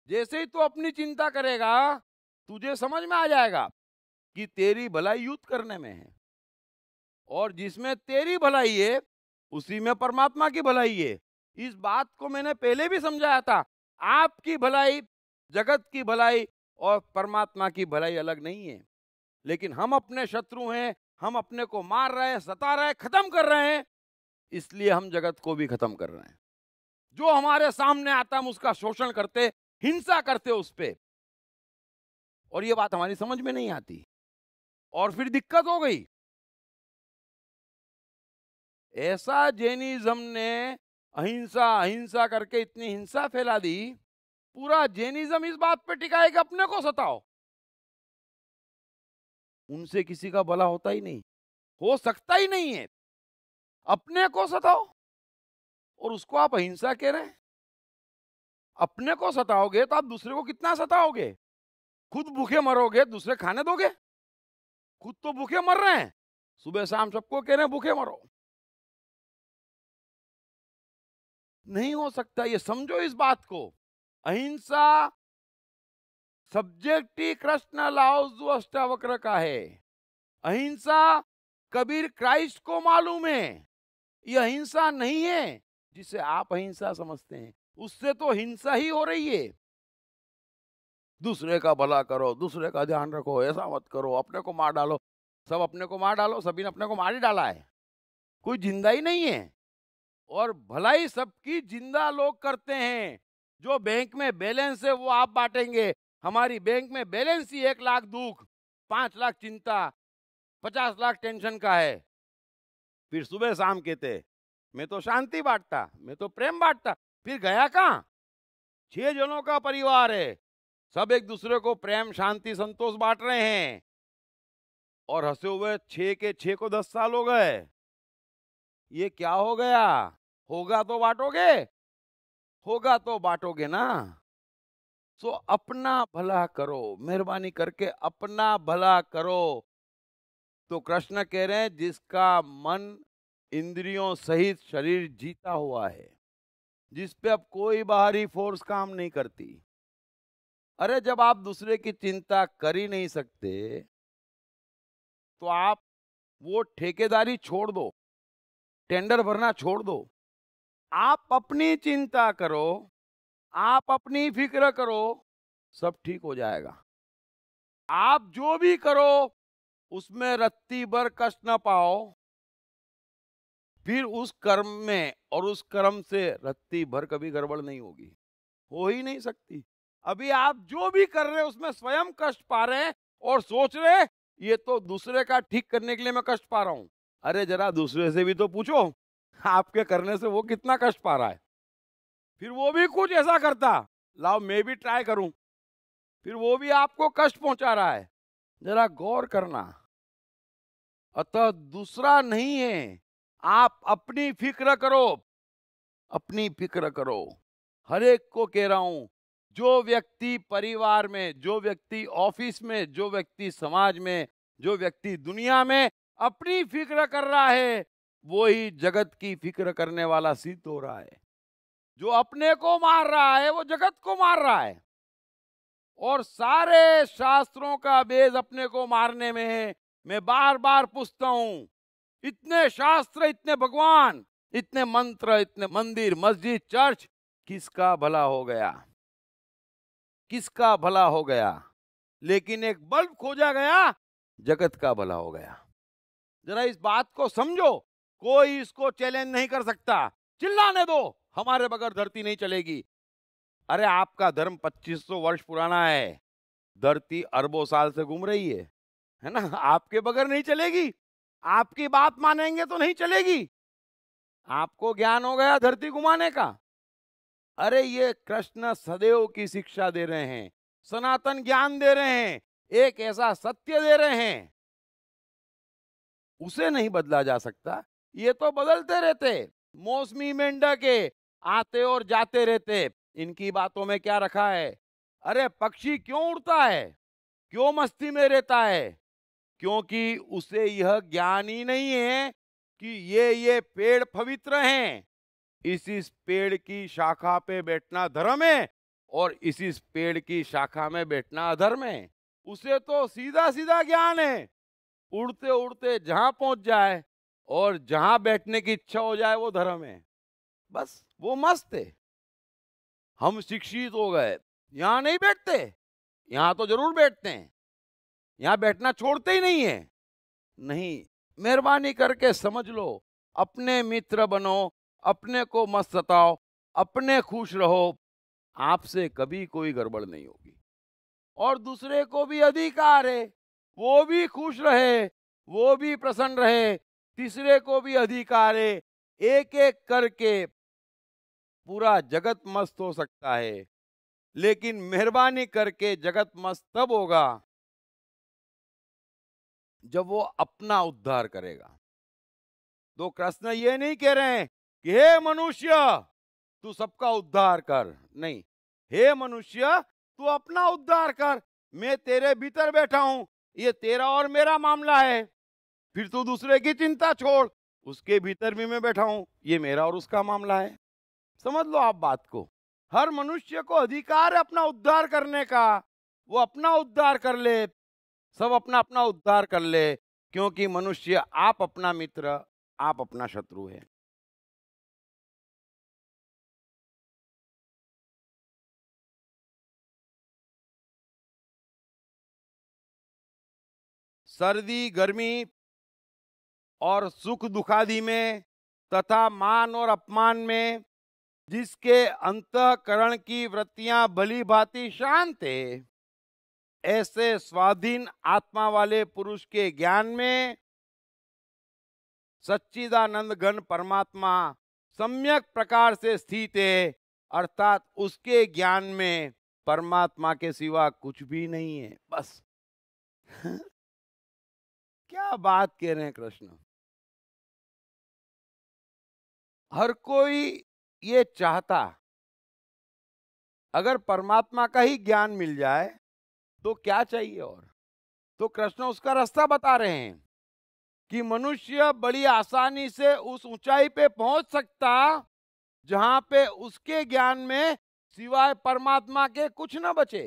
जैसे ही तू अपनी चिंता करेगा, तुझे समझ में आ जाएगा कि तेरी भलाई युद्ध करने में है, और जिसमें तेरी भलाई है उसी में परमात्मा की भलाई है। इस बात को मैंने पहले भी समझाया था। आपकी भलाई जगत की भलाई और परमात्मा की भलाई अलग नहीं है। लेकिन हम अपने शत्रु हैं, हम अपने को मार रहे हैं, सता रहे हैं, खत्म कर रहे हैं, इसलिए हम जगत को भी खत्म कर रहे हैं। जो हमारे सामने आता है हम उसका शोषण करते, हिंसा करते उस पे, और ये बात हमारी समझ में नहीं आती, और फिर दिक्कत हो गई। ऐसा जैनिज्म ने अहिंसा अहिंसा करके इतनी हिंसा फैला दी, पूरा जैनिज्म इस बात पे टिका है कि अपने को सताओ। उनसे किसी का भला होता ही नहीं, हो सकता ही नहीं है। अपने को सताओ और उसको आप अहिंसा कह रहे हैं। अपने को सताओगे तो आप दूसरे को कितना सताओगे? खुद भूखे मरोगे, दूसरे खाने दोगे? खुद तो भूखे मर रहे हैं, सुबह शाम सबको कह रहे हैं भूखे मरो। नहीं हो सकता, ये समझो इस बात को। अहिंसा सब्जेक्ट ही कृष्ण लाओजू अष्टावक्र का है। अहिंसा कबीर क्राइस्ट को मालूम है। ये अहिंसा नहीं है जिसे आप अहिंसा समझते हैं, उससे तो हिंसा ही हो रही है। दूसरे का भला करो, दूसरे का ध्यान रखो, ऐसा मत करो, अपने को मार डालो। सब अपने को मार डालो, सभी ने अपने को मार ही डाला है, कोई जिंदा ही नहीं है। और भलाई सबकी जिंदा लोग करते हैं। जो बैंक में बैलेंस है वो आप बांटेंगे। हमारी बैंक में बैलेंस ही 1 लाख दुख, 5 लाख चिंता, 50 लाख टेंशन का है। फिर सुबह शाम कहते मैं तो शांति बांटता, मैं तो प्रेम बांटता। फिर गया कहां? 6 जनों का परिवार है, सब एक दूसरे को प्रेम शांति संतोष बांट रहे हैं, और हंसे हुए 6 के 6 को 10 साल हो गए। ये क्या हो गया? होगा तो बांटोगे, होगा तो बांटोगे ना। सो अपना भला करो, मेहरबानी करके अपना भला करो। तो कृष्ण कह रहे हैं जिसका मन इंद्रियों सहित शरीर जीता हुआ है, जिस पे अब कोई बाहरी फोर्स काम नहीं करती। अरे जब आप दूसरे की चिंता कर ही नहीं सकते तो आप वो ठेकेदारी छोड़ दो, टेंडर भरना छोड़ दो। आप अपनी चिंता करो, आप अपनी फिक्र करो, सब ठीक हो जाएगा। आप जो भी करो उसमें रत्ती भर कष्ट न पाओ, फिर उस कर्म में और उस कर्म से रत्ती भर कभी गड़बड़ नहीं होगी, हो ही नहीं सकती। अभी आप जो भी कर रहे हैं उसमें स्वयं कष्ट पा रहे हैं और सोच रहे हैं ये तो दूसरे का ठीक करने के लिए मैं कष्ट पा रहा हूं। अरे जरा दूसरे से भी तो पूछो आपके करने से वो कितना कष्ट पा रहा है, फिर वो भी कुछ ऐसा करता, लाओ मैं भी ट्राई करूं, फिर वो भी आपको कष्ट पहुंचा रहा है। जरा गौर करना। अतः दूसरा नहीं है, आप अपनी फिक्र करो, अपनी फिक्र करो। हर एक को कह रहा हूं, जो व्यक्ति परिवार में, जो व्यक्ति ऑफिस में, जो व्यक्ति समाज में, जो व्यक्ति दुनिया में अपनी फिक्र कर रहा है वो ही जगत की फिक्र करने वाला सिद्ध हो रहा है। जो अपने को मार रहा है वो जगत को मार रहा है। और सारे शास्त्रों का बेस अपने को मारने में है। मैं बार बार पूछता हूं, इतने शास्त्र, इतने भगवान, इतने मंत्र, इतने मंदिर, मस्जिद, चर्च, किसका भला हो गया? किसका भला हो गया? लेकिन एक बल्ब खोजा गया, जगत का भला हो गया। जरा इस बात को समझो। कोई इसको चैलेंज नहीं कर सकता। चिल्लाने दो, हमारे बगैर धरती नहीं चलेगी। अरे आपका धर्म 2500 वर्ष पुराना है, धरती अरबों साल से घूम रही है ना? आपके बगैर नहीं चलेगी। आपकी बात मानेंगे तो नहीं चलेगी। आपको ज्ञान हो गया धरती घुमाने का। अरे ये कृष्ण सदैव की शिक्षा दे रहे हैं, सनातन ज्ञान दे रहे हैं, एक ऐसा सत्य दे रहे हैं, उसे नहीं बदला जा सकता। ये तो बदलते रहते, मौसमी मेंढके आते और जाते रहते। इनकी बातों में क्या रखा है? अरे पक्षी क्यों उड़ता है, क्यों मस्ती में रहता है? क्योंकि उसे यह ज्ञान ही नहीं है कि ये पेड़ पवित्र हैं। इस पेड़ की शाखा पे बैठना धर्म है और इस पेड़ की शाखा में बैठना अधर्म है। उसे तो सीधा सीधा ज्ञान है। उड़ते उड़ते जहां पहुंच जाए और जहां बैठने की इच्छा हो जाए वो धर्म है। बस वो मस्त है। हम शिक्षित हो गए, यहां नहीं बैठते, यहां तो जरूर बैठते हैं, यहां बैठना छोड़ते ही नहीं है। नहीं, मेहरबानी करके समझ लो, अपने मित्र बनो, अपने को मत सताओ, अपने खुश रहो, आपसे कभी कोई गड़बड़ नहीं होगी। और दूसरे को भी अधिकार है, वो भी खुश रहे, वो भी प्रसन्न रहे, तीसरे को भी अधिकार है। एक एक करके पूरा जगत मस्त हो सकता है, लेकिन मेहरबानी करके जगत मस्त तब होगा जब वो अपना उद्धार करेगा। तो कृष्ण ये नहीं कह रहे हैं कि हे मनुष्य तू सबका उद्धार कर, नहीं, हे मनुष्य तू अपना उद्धार कर, मैं तेरे भीतर बैठा हूं, ये तेरा और मेरा मामला है, फिर तू दूसरे की चिंता छोड़, उसके भीतर भी मैं बैठा हूं, ये मेरा और उसका मामला है। समझ लो आप बात को। हर मनुष्य को अधिकार है अपना उद्धार करने का, वो अपना उद्धार कर ले, सब अपना अपना उद्धार कर ले, क्योंकि मनुष्य आप अपना मित्र, आप अपना शत्रु है। सर्दी गर्मी और सुख दुखादि में तथा मान और अपमान में जिसके अंतःकरण की वृत्तियां भली भांति शांत है, ऐसे स्वाधीन आत्मा वाले पुरुष के ज्ञान में सच्चिदानंद घन परमात्मा सम्यक प्रकार से स्थित है, अर्थात उसके ज्ञान में परमात्मा के सिवा कुछ भी नहीं है। बस क्या बात कह रहे हैं कृष्ण। हर कोई ये चाहता, अगर परमात्मा का ही ज्ञान मिल जाए तो क्या चाहिए और। तो कृष्ण उसका रास्ता बता रहे हैं कि मनुष्य बड़ी आसानी से उस ऊंचाई पे पहुंच सकता जहां पे उसके ज्ञान में सिवाय परमात्मा के कुछ न बचे।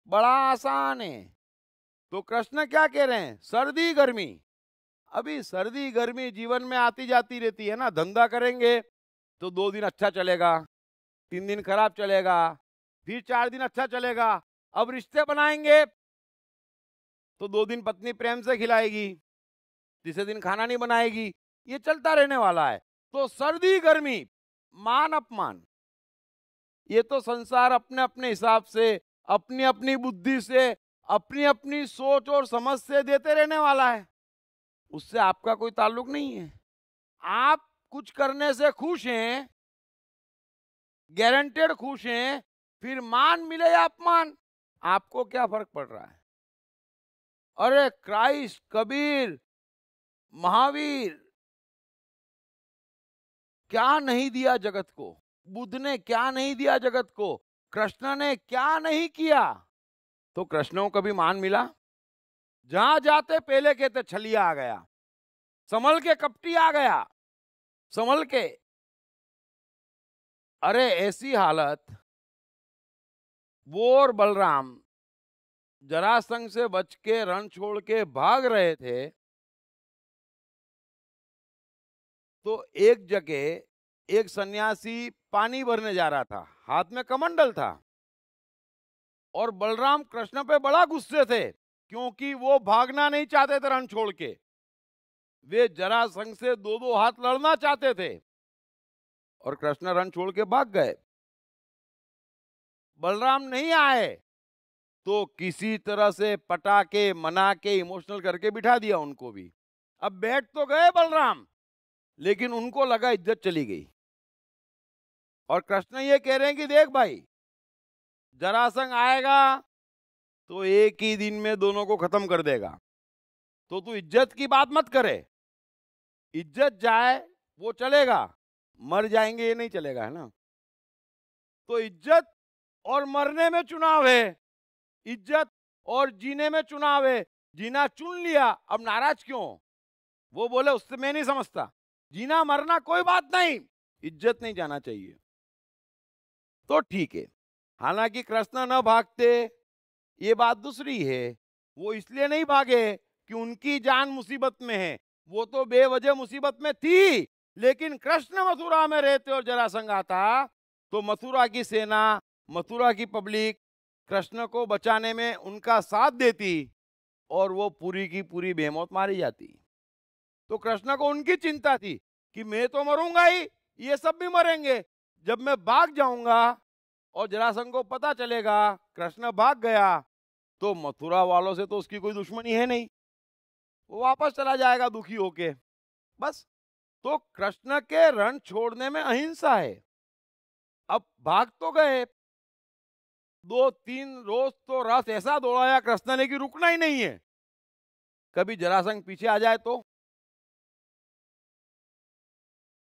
बड़ा आसान है। तो कृष्ण क्या कह रहे हैं, सर्दी गर्मी, अभी सर्दी गर्मी जीवन में आती जाती रहती है ना। धंधा करेंगे तो 2 दिन अच्छा चलेगा, 3 दिन खराब चलेगा, फिर 4 दिन अच्छा चलेगा। अब रिश्ते बनाएंगे तो 2 दिन पत्नी प्रेम से खिलाएगी, तीसरे दिन खाना नहीं बनाएगी, ये चलता रहने वाला है। तो सर्दी गर्मी मान अपमान, ये तो संसार अपने अपने हिसाब से, अपनी अपनी बुद्धि से, अपनी अपनी सोच और समझ से देते रहने वाला है, उससे आपका कोई ताल्लुक नहीं है। आप कुछ करने से खुश हैं, गारंटेड खुश हैं, फिर मान मिले या अपमान, आपको क्या फर्क पड़ रहा है। अरे क्राइस्ट, कबीर, महावीर क्या नहीं दिया जगत को, बुद्ध ने क्या नहीं दिया जगत को, कृष्ण ने क्या नहीं किया। तो कृष्ण को कभी मान मिला? जहां जाते पहले कहते छलिया आ गया, संभल के कपटी आ गया, संभल के। अरे ऐसी हालत, वो और बलराम जरासंध से बच के रण छोड़ के भाग रहे थे, तो एक जगह एक सन्यासी पानी भरने जा रहा था, हाथ में कमंडल था, और बलराम कृष्ण पे बड़ा गुस्से थे क्योंकि वो भागना नहीं चाहते थे रण छोड़ के। वे जरासंध से 2-2 हाथ लड़ना चाहते थे और कृष्ण रण छोड़ के भाग गए। बलराम नहीं आए तो किसी तरह से पटा के, मना के, इमोशनल करके बिठा दिया उनको भी। अब बैठ तो गए बलराम, लेकिन उनको लगा इज्जत चली गई। और कृष्ण ये कह रहे हैं कि देख भाई, जरासंध आएगा तो एक ही दिन में दोनों को खत्म कर देगा, तो तू इज्जत की बात मत करे। इज्जत जाए वो चलेगा, मर जाएंगे ये नहीं चलेगा, है ना। तो इज्जत और मरने में चुनाव है, इज्जत और जीने में चुनाव है। जीना चुन लिया, अब नाराज क्यों? वो बोले उससे मैं नहीं समझता, जीना मरना कोई बात नहीं, इज्जत नहीं जाना चाहिए, तो ठीक है। हालांकि कृष्ण न भागते ये बात दूसरी है, वो इसलिए नहीं भागे कि उनकी जान मुसीबत में है, वो तो बेवजह मुसीबत में थी। लेकिन कृष्ण मथुरा में रहते और जरासंध आता तो मथुरा की सेना मथुरा की पब्लिक कृष्ण को बचाने में उनका साथ देती और वो पूरी की पूरी बेमौत मारी जाती। तो कृष्ण को उनकी चिंता थी कि मैं तो मरूंगा ही, ये सब भी मरेंगे। जब मैं भाग जाऊंगा और जरासंध को पता चलेगा कृष्ण भाग गया, तो मथुरा वालों से तो उसकी कोई दुश्मनी है नहीं, वो वापस चला जाएगा दुखी होके। बस, तो कृष्ण के रण छोड़ने में अहिंसा है। अब भाग तो गए, 2-3 रोज तो रथ ऐसा दौड़ाया कृष्ण ने कि रुकना ही नहीं है। कभी जरासंध पीछे आ जाए तो।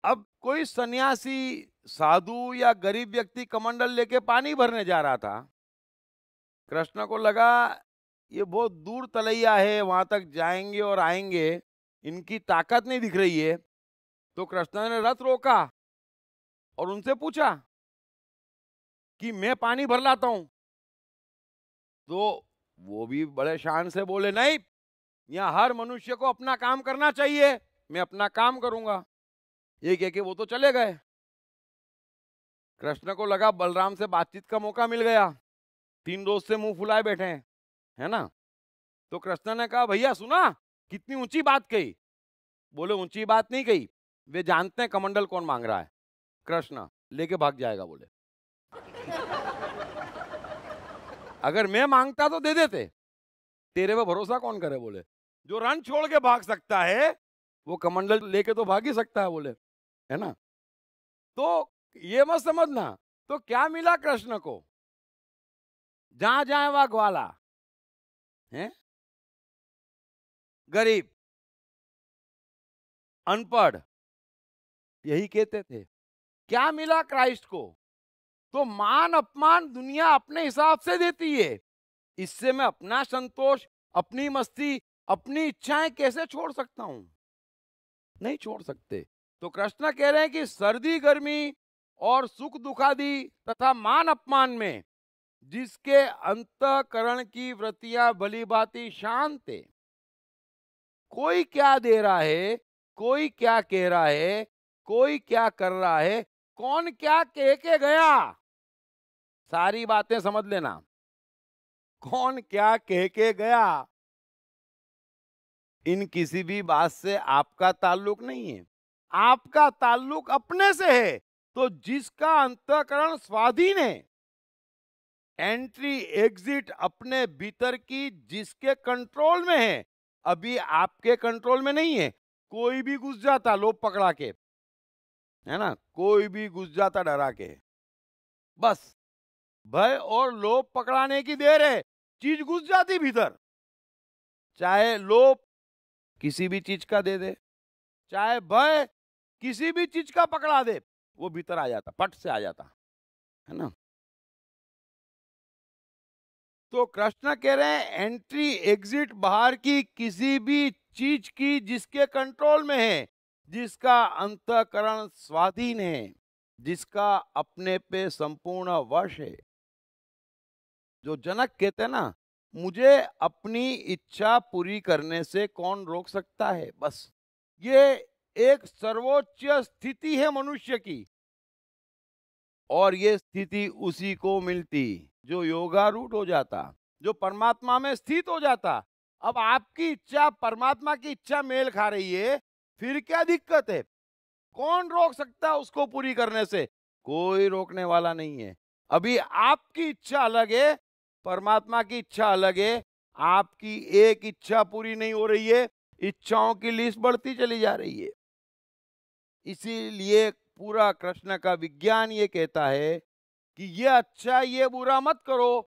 अब कोई सन्यासी, साधु या गरीब व्यक्ति कमंडल लेके पानी भरने जा रहा था। कृष्ण को लगा ये बहुत दूर तलैया है, वहां तक जाएंगे और आएंगे, इनकी ताकत नहीं दिख रही है। तो कृष्ण ने रथ रोका और उनसे पूछा कि मैं पानी भर लाता हूं। तो वो भी बड़े शान से बोले, नहीं, यहां हर मनुष्य को अपना काम करना चाहिए, मैं अपना काम करूंगा। ये कह के वो तो चले गए। कृष्ण को लगा बलराम से बातचीत का मौका मिल गया, 3 रोज से मुंह फुलाए बैठे हैं, है ना। तो कृष्ण ने कहा, भैया सुना कितनी ऊंची बात कही। बोले ऊंची बात नहीं कही, वे जानते हैं कमंडल कौन मांग रहा है। कृष्ण लेके भाग जाएगा बोले। अगर मैं मांगता तो दे देते, तेरे पे भरोसा कौन करे बोले। जो रण छोड़ के भाग सकता है वो कमंडल लेके तो भाग ही सकता है बोले, है ना। तो ये मत समझना। तो क्या मिला कृष्ण को, जहां जाए वहां ग्वाला है, गरीब, अनपढ़, यही कहते थे। क्या मिला क्राइस्ट को, तो मान अपमान दुनिया अपने हिसाब से देती है। इससे मैं अपना संतोष, अपनी मस्ती, अपनी इच्छाएं कैसे छोड़ सकता हूं, नहीं छोड़ सकते। तो कृष्ण कह रहे हैं कि सर्दी गर्मी और सुख दुखादि तथा मान अपमान में जिसके अंतःकरण की वृत्तियां भली भांति शांत है, कोई क्या दे रहा है, कोई क्या कह रहा है, कोई क्या कर रहा है, कौन क्या कह के गया, सारी बातें समझ लेना। कौन क्या कह के गया, इन किसी भी बात से आपका ताल्लुक नहीं है। आपका ताल्लुक अपने से है। तो जिसका अंतःकरण स्वाधीन है, एंट्री एग्जिट अपने भीतर की जिसके कंट्रोल में है, अभी आपके कंट्रोल में नहीं है। कोई भी घुस जाता लोभ पकड़ा के, है ना, कोई भी घुस जाता डरा के। बस भय और लोभ पकड़ाने की देर है, चीज घुस जाती भीतर। चाहे लोभ किसी भी चीज का दे दे, चाहे भय किसी भी चीज का पकड़ा दे, वो भीतर आ जाता, पट से आ जाता, है ना। तो कृष्ण कह रहे हैं एंट्री एग्जिट बाहर की किसी भी चीज की जिसके कंट्रोल में है, जिसका अंतःकरण स्वाधीन है, जिसका अपने पे संपूर्ण वश है। जो जनक कहते हैं ना, मुझे अपनी इच्छा पूरी करने से कौन रोक सकता है। बस ये एक सर्वोच्च स्थिति है मनुष्य की, और ये स्थिति उसी को मिलती जो योगारूढ़ हो जाता, जो परमात्मा में स्थित हो जाता। अब आपकी इच्छा परमात्मा की इच्छा मेल खा रही है, फिर क्या दिक्कत है। कौन रोक सकता है उसको पूरी करने से, कोई रोकने वाला नहीं है। अभी आपकी इच्छा अलग है, परमात्मा की इच्छा अलग है। आपकी एक इच्छा पूरी नहीं हो रही है, इच्छाओं की लिस्ट बढ़ती चली जा रही है। इसीलिए पूरा कृष्ण का विज्ञान ये कहता है कि ये अच्छा ये बुरा मत करो,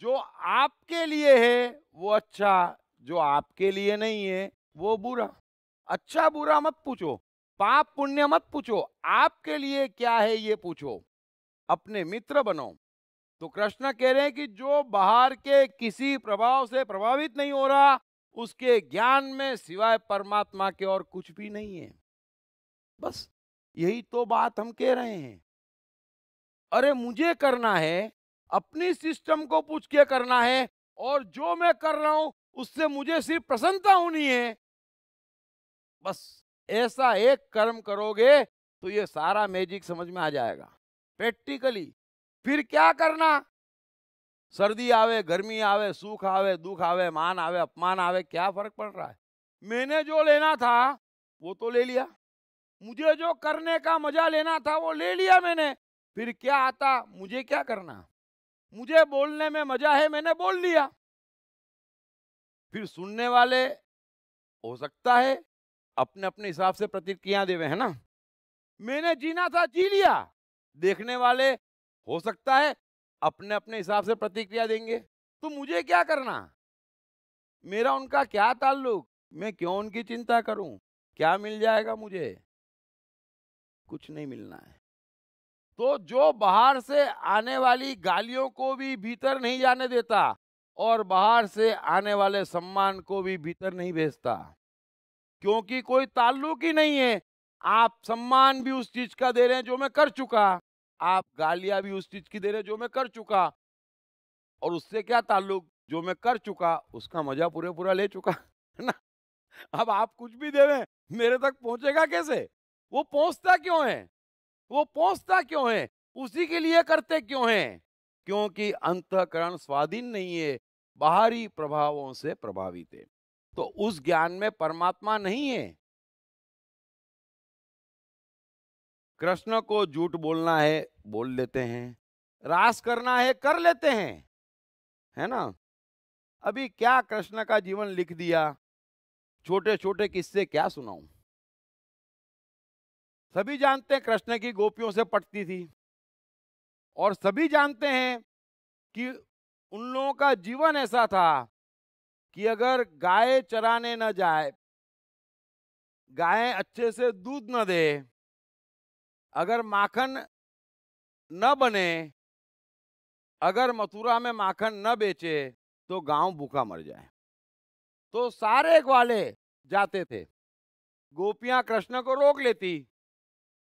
जो आपके लिए है वो अच्छा, जो आपके लिए नहीं है वो बुरा। अच्छा बुरा मत पूछो, पाप पुण्य मत पूछो, आपके लिए क्या है ये पूछो, अपने मित्र बनो। तो कृष्ण कह रहे हैं कि जो बाहर के किसी प्रभाव से प्रभावित नहीं हो रहा, उसके ज्ञान में सिवाय परमात्मा के और कुछ भी नहीं है। बस यही तो बात हम कह रहे हैं। अरे मुझे करना है, अपनी सिस्टम को पूछ के करना है, और जो मैं कर रहा हूं उससे मुझे सिर्फ प्रसन्नता होनी है। बस ऐसा एक कर्म करोगे तो ये सारा मैजिक समझ में आ जाएगा प्रैक्टिकली। फिर क्या करना? सर्दी आवे, गर्मी आवे, सुख आवे, दुख आवे, मान आवे, अपमान आवे, क्या फर्क पड़ रहा है? मैंने जो लेना था वो तो ले लिया, मुझे जो करने का मजा लेना था वो ले लिया मैंने। फिर क्या आता? मुझे क्या करना? मुझे बोलने में मजा है, मैंने बोल लिया। फिर सुनने वाले हो सकता है अपने अपने हिसाब से प्रतिक्रिया देवे, है ना। मैंने जीना था, जी लिया। देखने वाले हो सकता है अपने अपने हिसाब से प्रतिक्रिया देंगे। तो मुझे क्या करना? मेरा उनका क्या ताल्लुक? मैं क्यों उनकी चिंता करूं? क्या मिल जाएगा मुझे? कुछ नहीं मिलना है। तो जो बाहर से आने वाली गालियों को भी भीतर नहीं जाने देता और बाहर से आने वाले सम्मान को भी भीतर नहीं भेजता, क्योंकि कोई ताल्लुक ही नहीं है। आप सम्मान भी उस चीज का दे रहे हैं जो मैं कर चुका, आप गालियां भी उस चीज की दे रहे हैं जो मैं कर चुका, और उससे क्या ताल्लुक? जो मैं कर चुका उसका मजा पूरे पूरा ले चुका, है ना। अब आप कुछ भी देवें, मेरे तक पहुंचेगा कैसे? वो पहुंचता क्यों है? वो पहुंचता क्यों है? उसी के लिए करते क्यों हैं? क्योंकि अंतःकरण स्वाधीन नहीं है, बाहरी प्रभावों से प्रभावित है। तो उस ज्ञान में परमात्मा नहीं है। कृष्ण को झूठ बोलना है, बोल लेते हैं। रास करना है, कर लेते हैं, है ना। अभी क्या कृष्ण का जीवन लिख दिया, छोटे छोटे किस्से क्या सुनाऊं। सभी जानते हैं कृष्ण की गोपियों से पटती थी, और सभी जानते हैं कि उन लोगों का जीवन ऐसा था कि अगर गाय चराने न जाए, गाय अच्छे से दूध न दे, अगर माखन न बने, अगर मथुरा में माखन न बेचे, तो गांव भूखा मर जाए। तो सारे ग्वाले जाते थे, गोपियां कृष्ण को रोक लेती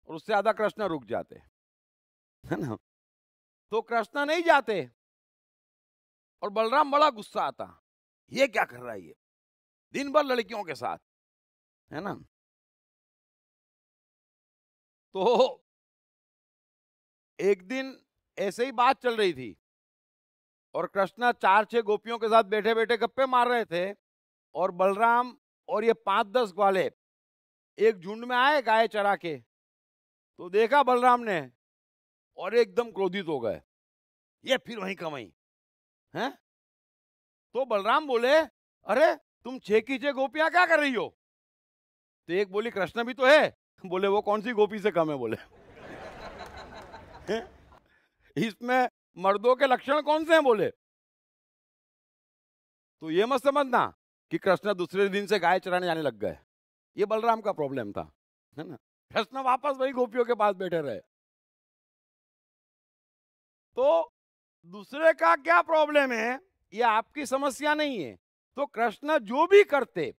और उससे ज्यादा कृष्ण रुक जाते, है ना। तो कृष्ण नहीं जाते और बलराम बड़ा गुस्सा आता, ये क्या कर रहा है ये, दिन भर लड़कियों के साथ, है ना। तो एक दिन ऐसे ही बात चल रही थी और कृष्ण 4-6 गोपियों के साथ बैठे बैठे गप्पे मार रहे थे, और बलराम और ये 5-10 ग्वाले एक झुंड में आए गाय चरा के। तो देखा बलराम ने और एकदम क्रोधित हो गए, ये फिर वहीं का वहीं है। तो बलराम बोले, अरे तुम 6 की 6 गोपियां क्या कर रही हो? तो एक बोली, कृष्ण भी तो है। बोले, वो कौन सी गोपी से कम है? बोले इसमें मर्दों के लक्षण कौन से हैं? बोले, तो ये मत समझना कि कृष्ण दूसरे दिन से गाय चराने जाने लग गए, ये बलराम का प्रॉब्लम था, है ना। कृष्ण वापस वही गोपियों के पास बैठे रहे। तो दूसरे का क्या प्रॉब्लम है, ये आपकी समस्या नहीं है। तो कृष्ण जो भी करते,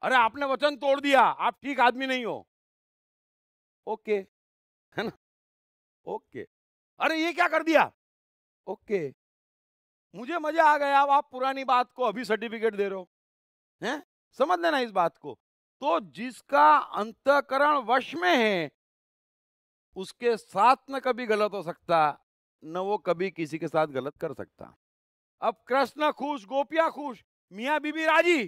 अरे आपने वचन तोड़ दिया, आप ठीक आदमी नहीं हो, ओके, है ना, ओके। अरे ये क्या कर दिया, ओके, मुझे मजा आ गया, अब आप पुरानी बात को अभी सर्टिफिकेट दे रहे हो, हैं? समझ लेना इस बात को। तो जिसका अंतःकरण वश में है, उसके साथ न कभी गलत हो सकता, न वो कभी किसी के साथ गलत कर सकता। अब कृष्ण खुश, गोपियां खुश, मियां बीबी राजी,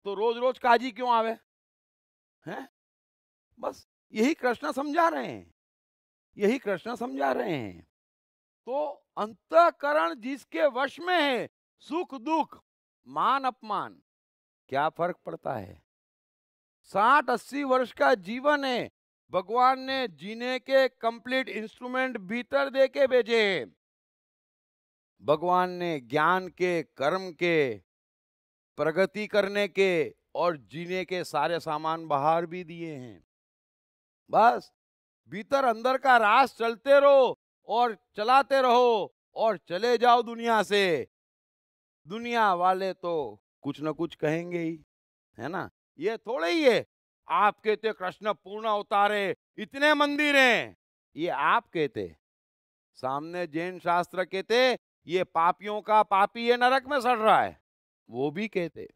तो रोज रोज काजी क्यों आवे, हैं? बस यही कृष्ण समझा रहे हैं, यही कृष्ण समझा रहे हैं। तो अंतःकरण जिसके वश में है, सुख दुख, मान अपमान, क्या फर्क पड़ता है? 60-80 वर्ष का जीवन है, भगवान ने जीने के कंप्लीट इंस्ट्रूमेंट भीतर दे के भेजे। भगवान ने ज्ञान के, कर्म के, प्रगति करने के और जीने के सारे सामान बाहर भी दिए हैं। बस भीतर अंदर का रास चलते रहो और चलाते रहो और चले जाओ दुनिया से। दुनिया वाले तो कुछ न कुछ कहेंगे ही, है ना। ये थोड़े ही है आप कहते कृष्ण पूर्ण अवतारे, इतने मंदिर हैं, ये आप कहते। सामने जैन शास्त्र कहते ये पापियों का पापी ये नरक में सड़ रहा है, वो भी कहते।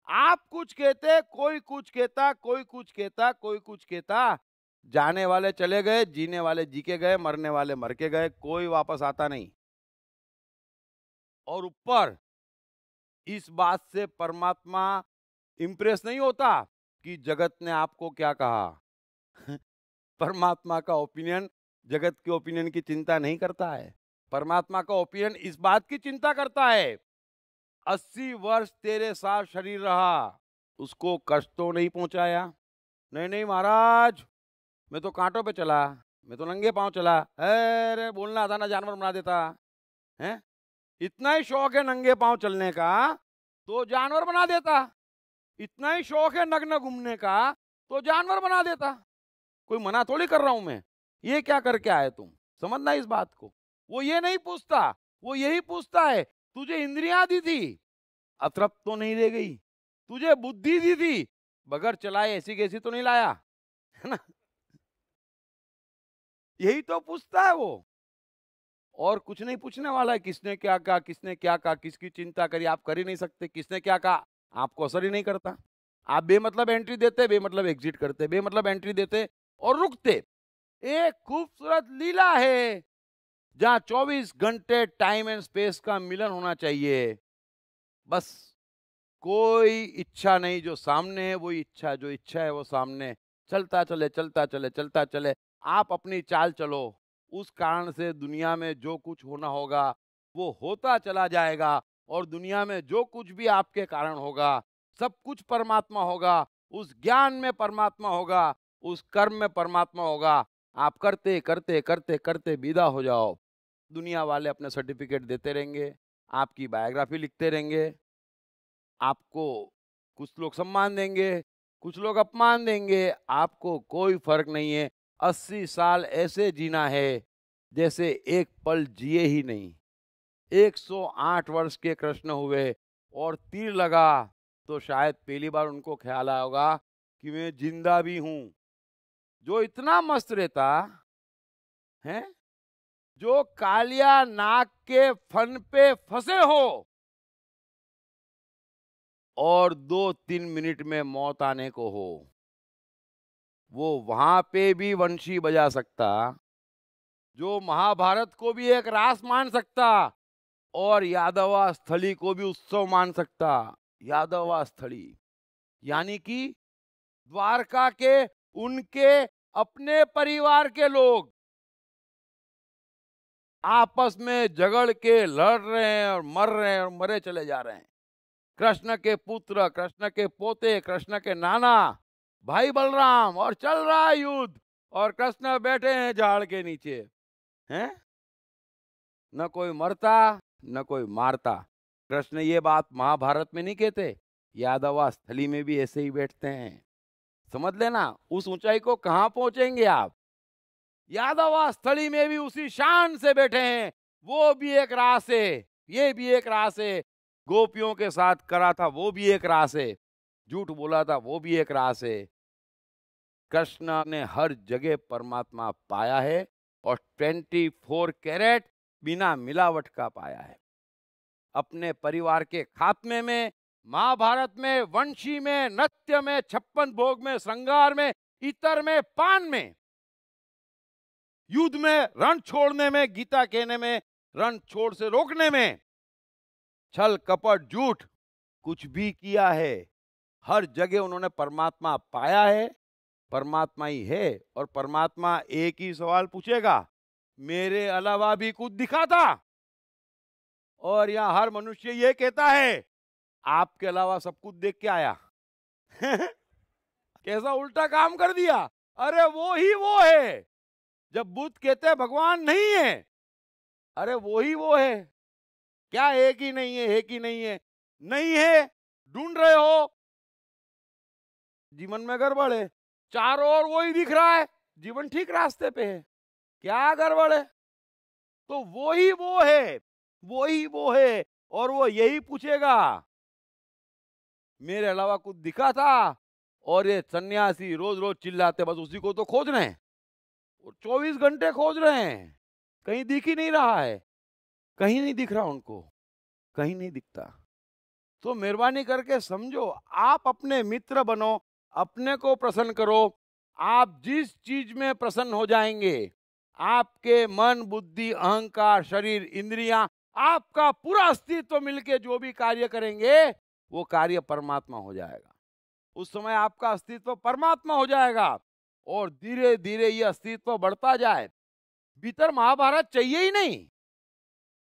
आप कुछ कहते, कोई कुछ कहता, कोई कुछ कहता, कोई कुछ कहता, जाने वाले चले गए, जीने वाले जी के गए, मरने वाले मर के गए, कोई वापस आता नहीं। और ऊपर इस बात से परमात्मा इंप्रेस नहीं होता कि जगत ने आपको क्या कहा। परमात्मा का ओपिनियन जगत के ओपिनियन की चिंता नहीं करता है। परमात्मा का ओपिनियन इस बात की चिंता करता है 80 वर्ष तेरे साथ शरीर रहा, उसको कष्ट तो नहीं पहुंचाया? नहीं नहीं महाराज, मैं तो कांटों पे चला, मैं तो नंगे पांव चला। अरे बोलना था ना, जानवर बना देता है। इतना ही शौक है नंगे पांव चलने का तो जानवर बना देता। इतना ही शौक है नग्न घूमने का तो जानवर बना देता। कोई मना थोड़ी कर रहा हूं मैं। ये क्या करके आए तुम, समझना इस बात को। वो ये नहीं पूछता, वो यही पूछता है तुझे इंद्रियां दी थी, अतृप्त तो नहीं रह गई? तुझे बुद्धि दी थी, बगैर चलाए ऐसी कैसी तो नहीं लाया, है ना? यही तो पूछता है वो, और कुछ नहीं पूछने वाला है। किसने क्या कहा, किसने क्या कहा, किसकी चिंता करी, आप कर ही नहीं सकते। किसने क्या कहा आपको असर ही नहीं करता। आप बेमतलब एंट्री देते, बेमतलब एग्जिट करते, बेमतलब एंट्री देते और रुकते। एक खूबसूरत लीला है जहां 24 घंटे टाइम एंड स्पेस का मिलन होना चाहिए। बस कोई इच्छा नहीं, जो सामने है वही इच्छा, जो इच्छा है वो सामने। चलता चले चलता चले चलता चले, आप अपनी चाल चलो। उस कारण से दुनिया में जो कुछ होना होगा वो होता चला जाएगा, और दुनिया में जो कुछ भी आपके कारण होगा सब कुछ परमात्मा होगा। उस ज्ञान में परमात्मा होगा, उस कर्म में परमात्मा होगा। आप करते करते करते करते विदा हो जाओ। दुनिया वाले अपने सर्टिफिकेट देते रहेंगे, आपकी बायोग्राफी लिखते रहेंगे, आपको कुछ लोग सम्मान देंगे, कुछ लोग अपमान देंगे, आपको कोई फर्क नहीं है। 80 साल ऐसे जीना है जैसे एक पल जिए ही नहीं। 108 वर्ष के कृष्ण हुए और तीर लगा तो शायद पहली बार उनको ख्याल आया होगा कि मैं जिंदा भी हूं। जो इतना मस्त रहता है, जो कालिया नाग के फन पे फंसे हो और 2-3 मिनट में मौत आने को हो, वो वहां पे भी वंशी बजा सकता, जो महाभारत को भी एक रास मान सकता और यादवा स्थली को भी उत्सव मान सकता। यादवा स्थली यानी कि द्वारका के उनके अपने परिवार के लोग आपस में झगड़ के लड़ रहे हैं और मर रहे हैं और मरे चले जा रहे हैं। कृष्ण के पुत्र, कृष्ण के पोते, कृष्ण के नाना भाई बलराम, और चल रहा है युद्ध, और कृष्ण बैठे हैं झाड़ के नीचे हैं। न कोई मरता न कोई मारता। कृष्ण ये बात महाभारत में नहीं कहते, यादवा स्थली में भी ऐसे ही बैठते हैं। समझ लेना उस ऊंचाई को कहां पहुंचेंगे आप। यादवा स्थली में भी उसी शान से बैठे हैं। वो भी एक रास है, ये भी एक रास है। गोपियों के साथ करा था वो भी एक रास है, झूठ बोला था वो भी एक रास है। कृष्ण ने हर जगह परमात्मा पाया है और 24 कैरेट बिना मिलावट का पाया है। अपने परिवार के खात्मे में, महाभारत में, वंशी में, नृत्य में, 56 भोग में, श्रृंगार में, इतर में, पान में, युद्ध में, रण छोड़ने में, गीता कहने में, रण छोड़ से रोकने में, छल कपट झूठ कुछ भी किया है। हर जगह उन्होंने परमात्मा पाया है, परमात्मा ही है। और परमात्मा एक ही सवाल पूछेगा, मेरे अलावा भी कुछ दिखा था? और यहां हर मनुष्य ये कहता है आपके अलावा सब कुछ देख के आया। कैसा उल्टा काम कर दिया। अरे वो ही वो है। जब बुद्ध कहते हैं भगवान नहीं है, अरे वो ही वो है। क्या एक ही नहीं है? एक ही नहीं है। नहीं है, ढूंढ रहे हो, जीवन में गड़बड़ है। चारों ओर वही दिख रहा है, जीवन ठीक रास्ते पे है। क्या गड़बड़ है? तो वो ही वो है, वो ही वो है। और वो यही पूछेगा, मेरे अलावा कुछ दिखा था? और ये सन्यासी रोज रोज चिल्लाते बस उसी को तो खोज रहे हैं, और 24 घंटे खोज रहे हैं, कहीं दिख ही नहीं रहा है। कहीं नहीं दिख रहा उनको, कहीं नहीं दिखता। तो मेहरबानी करके समझो, आप अपने मित्र बनो, अपने को प्रसन्न करो, आप जिस चीज में प्रसन्न हो जाएंगे, आपके मन, बुद्धि, अहंकार, शरीर, इंद्रियां, आपका पूरा अस्तित्व मिलके जो भी कार्य करेंगे वो कार्य परमात्मा हो जाएगा। उस समय आपका अस्तित्व परमात्मा हो जाएगा और धीरे धीरे ये अस्तित्व बढ़ता जाए। भीतर महाभारत चाहिए ही नहीं,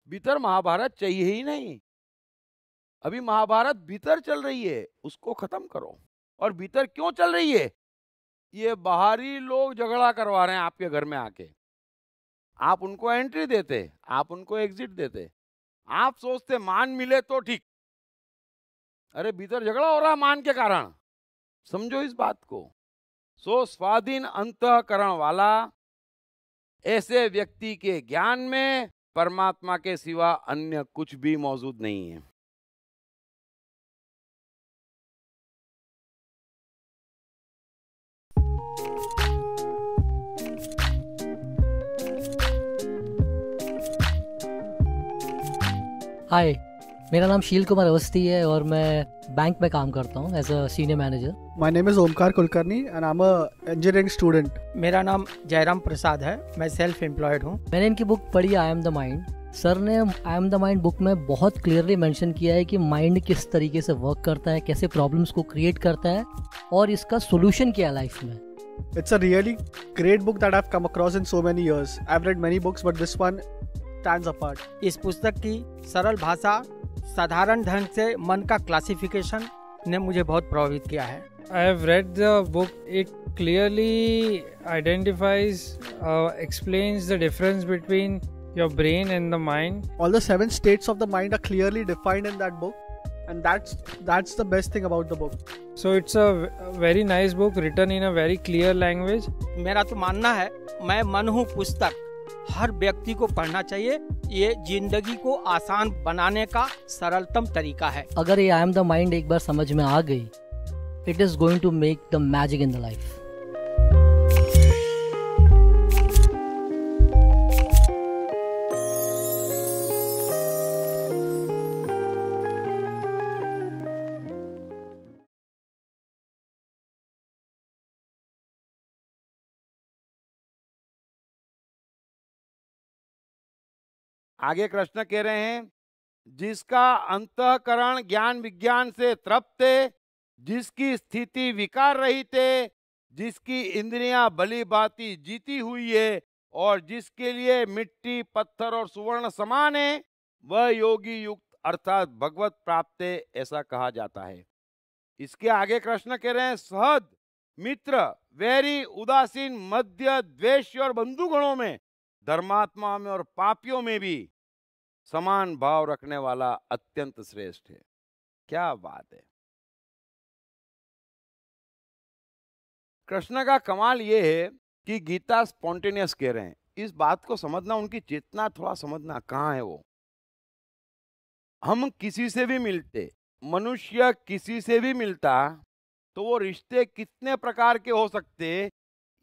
भीतर महाभारत चाहिए ही नहीं। अभी महाभारत भीतर चल रही है, उसको खत्म करो। और भीतर क्यों चल रही है? ये बाहरी लोग झगड़ा करवा रहे हैं आपके घर में आके। आप उनको एंट्री देते, आप उनको एग्जिट देते, आप सोचते मान मिले तो ठीक। अरे भीतर झगड़ा हो रहा है मान के कारण, समझो इस बात को। सो स्वाधीन अंतःकरण वाला ऐसे व्यक्ति के ज्ञान में परमात्मा के सिवा अन्य कुछ भी मौजूद नहीं है। हाय, मेरा नाम शील कुमार अवस्थी है और मैं बैंक में काम करता हूँ as a senior manager. My name is Omkar Kulkarni and I'm a engineering student. मेरा नाम जयराम प्रसाद है, मैं सेल्फ एम्प्लॉयड हूँ। मैंने इनकी बुक पढ़ी I am the mind. Sir ने I am the mind book में बहुत क्लियरली मेंशन किया है कि माइंड किस तरीके से वर्क करता है, कैसे प्रॉब्लम्स को क्रिएट करता है और इसका सोल्यूशन क्या है लाइफ में। It's a really great book that I've come across in so many years. I've read many books but this one stands apart. इस पुस्तक की सरल भाषा, साधारण ढंग से मन का क्लासिफिकेशन ने मुझे बहुत प्रभावित किया है। I have read the book. It clearly identifies, explains the difference between your brain and the mind. All the 7 states of the mind are clearly defined in that book and that's the best thing about the book. So it's a very nice book written in a very clear language. मेरा तो मानना है, मैं मन हूँ पुस्तक, हर व्यक्ति को पढ़ना चाहिए। ये जिंदगी को आसान बनाने का सरलतम तरीका है। अगर ये आई एम द माइंड एक बार समझ में आ गई, it is going to make the magic in the life. आगे कृष्ण कह रहे हैं, जिसका अंतःकरण ज्ञान विज्ञान से तृप्त है, जिसकी स्थिति विकार रहित है, जिसकी इंद्रियां भली भांति जीती हुई है और जिसके लिए मिट्टी, पत्थर और सुवर्ण समान है, वह योगी युक्त अर्थात भगवत प्राप्त है, ऐसा कहा जाता है। इसके आगे कृष्ण कह रहे हैं, सहद, मित्र, वैरी, उदासीन, मध्य, द्वेष और बंधुगणों में, धर्मात्मा में और पापियों में भी समान भाव रखने वाला अत्यंत श्रेष्ठ है। क्या बात है। कृष्ण का कमाल ये है कि गीता स्पॉन्टेनियस कह रहे हैं। इस बात को समझना, उनकी चेतना थोड़ा समझना, कहाँ है वो। हम किसी से भी मिलते, मनुष्य किसी से भी मिलता, तो वो रिश्ते कितने प्रकार के हो सकते,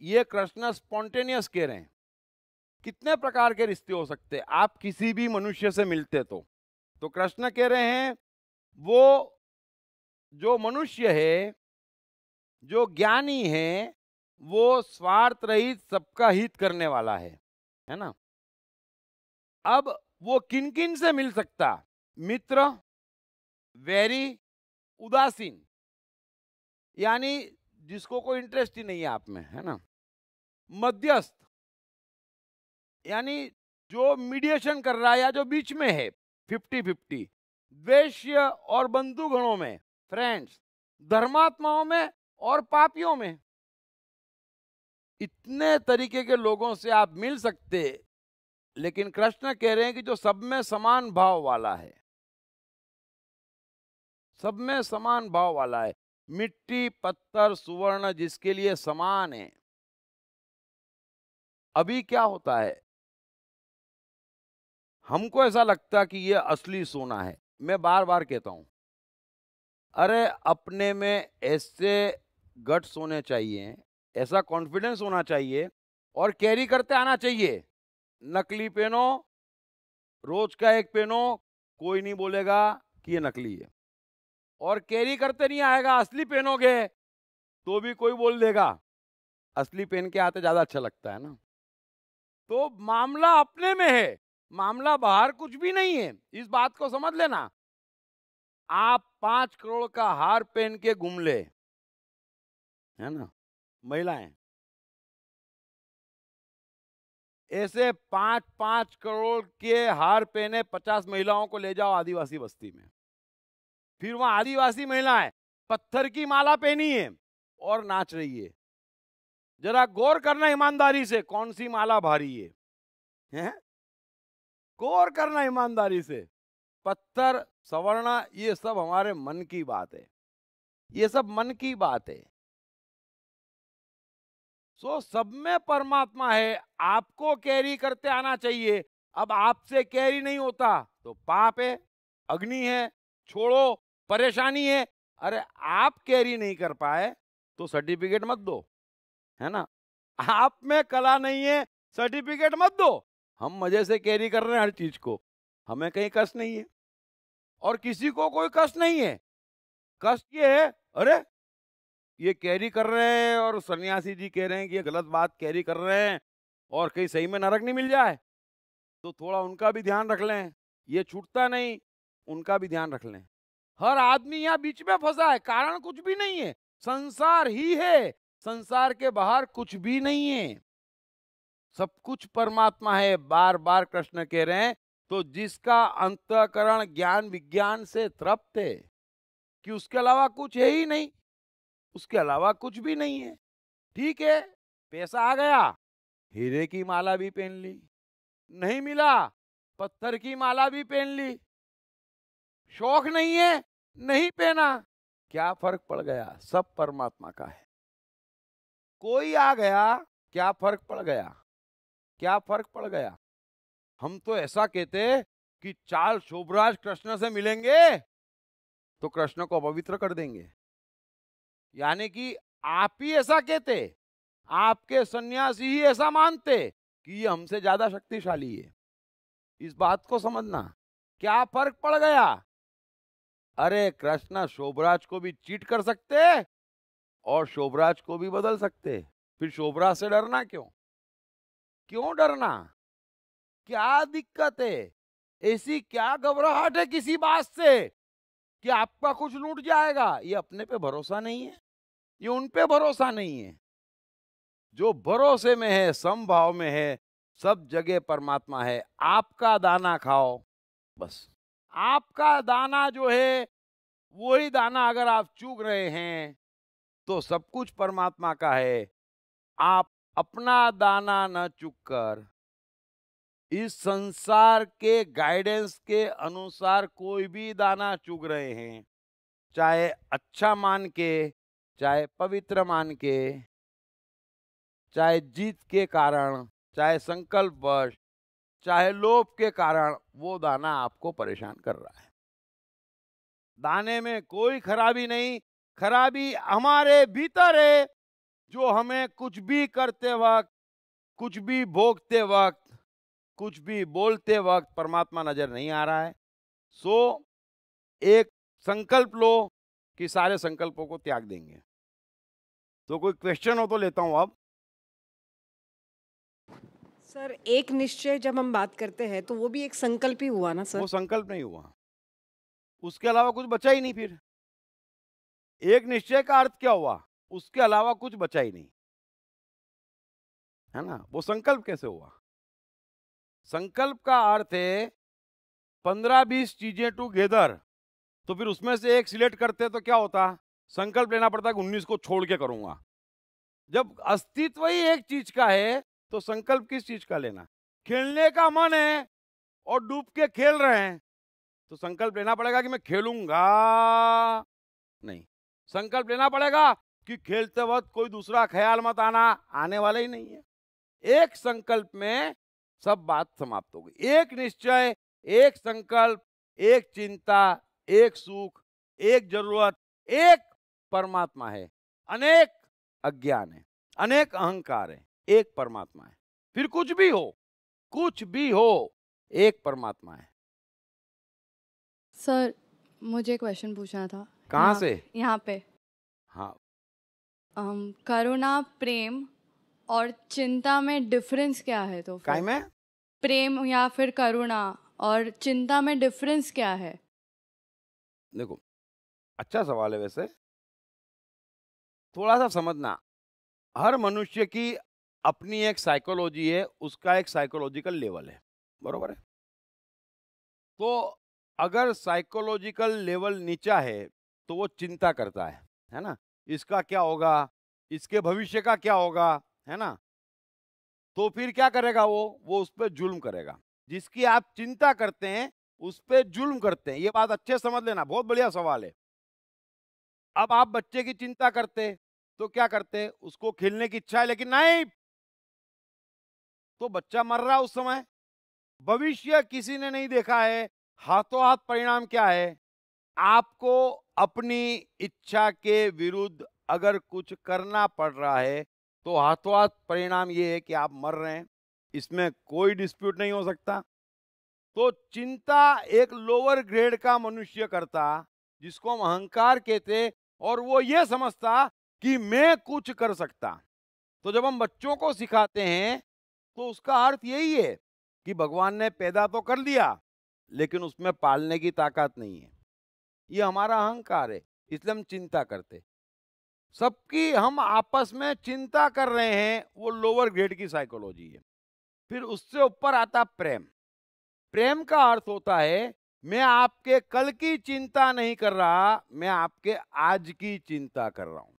ये कृष्ण स्पॉन्टेनियस कह रहे हैं। कितने प्रकार के रिश्ते हो सकते आप किसी भी मनुष्य से मिलते तो कृष्ण कह रहे हैं, वो जो मनुष्य है, जो ज्ञानी है, वो स्वार्थ रहित सबका हित करने वाला है ना। अब वो किन किन से मिल सकता? मित्र, वैरी, उदासीन, यानी जिसको कोई इंटरेस्ट ही नहीं है आप में, है ना। मध्यस्थ, यानी जो मीडिएशन कर रहा है या जो बीच में है, 50-50। द्वेष्य और बंधुगणों में, फ्रेंड्स, धर्मात्माओं में और पापियों में। इतने तरीके के लोगों से आप मिल सकते, लेकिन कृष्ण कह रहे हैं कि जो सब में समान भाव वाला है, सब में समान भाव वाला है, मिट्टी, पत्थर, सुवर्ण जिसके लिए समान है। अभी क्या होता है, हमको ऐसा लगता कि ये असली सोना है। मैं बार बार कहता हूं, अरे अपने में ऐसे गट्स होने चाहिए, ऐसा कॉन्फिडेंस होना चाहिए और कैरी करते आना चाहिए। नकली पेनो, रोज का एक पेनो, कोई नहीं बोलेगा कि ये नकली है। और कैरी करते नहीं आएगा, असली पेनोगे तो भी कोई बोल देगा असली पहन के आते ज्यादा अच्छा लगता है ना। तो मामला अपने में है, मामला बाहर कुछ भी नहीं है, इस बात को समझ लेना। आप 5 करोड़ का हार पहन के घूम ले, है ना, महिलाएं ऐसे 5-5 करोड़ के हार पहने 50 महिलाओं को ले जाओ आदिवासी बस्ती में, फिर वहां आदिवासी महिलाएं पत्थर की माला पहनी है और नाच रही है। जरा गौर करना ईमानदारी से, कौन सी माला भारी है? गौर करना ईमानदारी से। पत्थर, सवर्ण, ये सब हमारे मन की बात है, ये सब मन की बात है। सो सब में परमात्मा है, आपको कैरी करते आना चाहिए। अब आपसे कैरी नहीं होता तो पाप है, अग्नि है, छोड़ो, परेशानी है। अरे आप कैरी नहीं कर पाए तो सर्टिफिकेट मत दो, है ना। आप में कला नहीं है, सर्टिफिकेट मत दो। हम मजे से कैरी कर रहे हैं हर चीज को, हमें कहीं कष्ट नहीं है और किसी को कोई कष्ट नहीं है। कष्ट ये है, अरे ये कैरी कर रहे हैं और सन्यासी जी कह रहे हैं कि ये गलत बात कैरी कर रहे हैं और कहीं सही में नरक नहीं मिल जाए, तो थोड़ा उनका भी ध्यान रख लें। ये छूटता नहीं, उनका भी ध्यान रख लें। हर आदमी यहाँ बीच में फंसा है, कारण कुछ भी नहीं है, संसार ही है, संसार के बाहर कुछ भी नहीं है, सब कुछ परमात्मा है। बार बार कृष्ण कह रहे हैं, तो जिसका अंतःकरण ज्ञान विज्ञान से तृप्त है कि उसके अलावा कुछ है ही नहीं, उसके अलावा कुछ भी नहीं है। ठीक है, पैसा आ गया, हीरे की माला भी पहन ली, नहीं मिला पत्थर की माला भी पहन ली, शौक नहीं है, नहीं पहना, क्या फर्क पड़ गया? सब परमात्मा का है। कोई आ गया, क्या फर्क पड़ गया? क्या फर्क पड़ गया? हम तो ऐसा कहते कि चाल शोभराज कृष्ण से मिलेंगे तो कृष्ण को अपवित्र कर देंगे, यानी कि आप ही ऐसा कहते, आपके सन्यासी ही ऐसा मानते कि ये हमसे ज्यादा शक्तिशाली है। इस बात को समझना, क्या फर्क पड़ गया? अरे कृष्ण शोभराज को भी चीट कर सकते और शोभराज को भी बदल सकते, फिर शोभराज से डरना क्यों? क्यों डरना? क्या दिक्कत है? ऐसी क्या घबराहट है किसी बात से कि आपका कुछ लूट जाएगा? ये अपने पे भरोसा नहीं है, ये उन पे भरोसा नहीं है। जो भरोसे में है, समभाव में है, सब जगह परमात्मा है। आपका दाना खाओ, बस आपका दाना जो है वही दाना अगर आप चूग रहे हैं तो सब कुछ परमात्मा का है। आप अपना दाना न चुग कर इस संसार के गाइडेंस के अनुसार कोई भी दाना चुग रहे हैं, चाहे अच्छा मान के, चाहे पवित्र मान के, चाहे जीत के कारण, चाहे संकल्प वश, चाहे लोभ के कारण, वो दाना आपको परेशान कर रहा है। दाने में कोई खराबी नहीं, खराबी हमारे भीतर है, जो हमें कुछ भी करते वक्त, कुछ भी भोगते वक्त, कुछ भी बोलते वक्त परमात्मा नजर नहीं आ रहा है। सो एक संकल्प लो कि सारे संकल्पों को त्याग देंगे। तो कोई क्वेश्चन हो तो लेता हूं अब। सर, एक निश्चय जब हम बात करते हैं तो वो भी एक संकल्प ही हुआ ना सर? वो संकल्प नहीं हुआ, उसके अलावा कुछ बचा ही नहीं। फिर एक निश्चय का अर्थ क्या हुआ? उसके अलावा कुछ बचा ही नहीं, है ना। वो संकल्प कैसे हुआ? संकल्प का अर्थ है 15-20 चीजें टूगेदर, तो फिर उसमें से एक सिलेक्ट करते तो क्या होता? संकल्प लेना पड़ता कि 19 को छोड़ के करूंगा। जब अस्तित्व ही एक चीज का है तो संकल्प किस चीज का लेना? खेलने का मन है और डूब के खेल रहे हैं तो संकल्प लेना पड़ेगा कि मैं खेलूंगा, नहीं। संकल्प लेना पड़ेगा कि खेलते वक्त कोई दूसरा ख्याल मत आना, आने वाला ही नहीं है। एक संकल्प में सब बात समाप्त हो गई। एक निश्चय, एक संकल्प, एक चिंता, एक सुख, एक जरूरत, एक परमात्मा है। अनेक अज्ञान है, अनेक अहंकार है, एक परमात्मा है। फिर कुछ भी हो, कुछ भी हो, एक परमात्मा है। सर, मुझे क्वेश्चन पूछना था। कहाँ से? यहाँ पे। हाँ। करुणा, प्रेम और चिंता में डिफरेंस क्या है? तो काय फिर में प्रेम या फिर करुणा और चिंता में डिफरेंस क्या है? देखो, अच्छा सवाल है वैसे। थोड़ा सा समझना, हर मनुष्य की अपनी एक साइकोलॉजी है, उसका एक साइकोलॉजिकल लेवल है, बरोबर है? तो अगर साइकोलॉजिकल लेवल नीचा है तो वो चिंता करता है ना? इसका क्या होगा, इसके भविष्य का क्या होगा, है ना? तो फिर क्या करेगा वो उस पर जुल्म करेगा। जिसकी आप चिंता करते हैं उस पर जुल्म करते हैं। ये बात अच्छे समझ लेना, बहुत बढ़िया सवाल है। अब आप बच्चे की चिंता करते तो क्या करते? उसको खेलने की इच्छा है लेकिन नहीं, तो बच्चा मर रहा उस समय। भविष्य किसी ने नहीं देखा है, हाथों हाथ परिणाम क्या है? आपको अपनी इच्छा के विरुद्ध अगर कुछ करना पड़ रहा है तो हाथों हाथ परिणाम ये है कि आप मर रहे हैं, इसमें कोई डिस्प्यूट नहीं हो सकता। तो चिंता एक लोअर ग्रेड का मनुष्य करता, जिसको हम अहंकार कहते, और वो ये समझता कि मैं कुछ कर सकता। तो जब हम बच्चों को सिखाते हैं तो उसका अर्थ यही है कि भगवान ने पैदा तो कर दिया लेकिन उसमें पालने की ताकत नहीं है। ये हमारा अहंकार है, इसलिए हम चिंता करते। सबकी हम आपस में चिंता कर रहे हैं, वो लोअर ग्रेड की साइकोलॉजी है। फिर उससे ऊपर आता प्रेम। प्रेम का अर्थ होता है मैं आपके कल की चिंता नहीं कर रहा, मैं आपके आज की चिंता कर रहा हूं।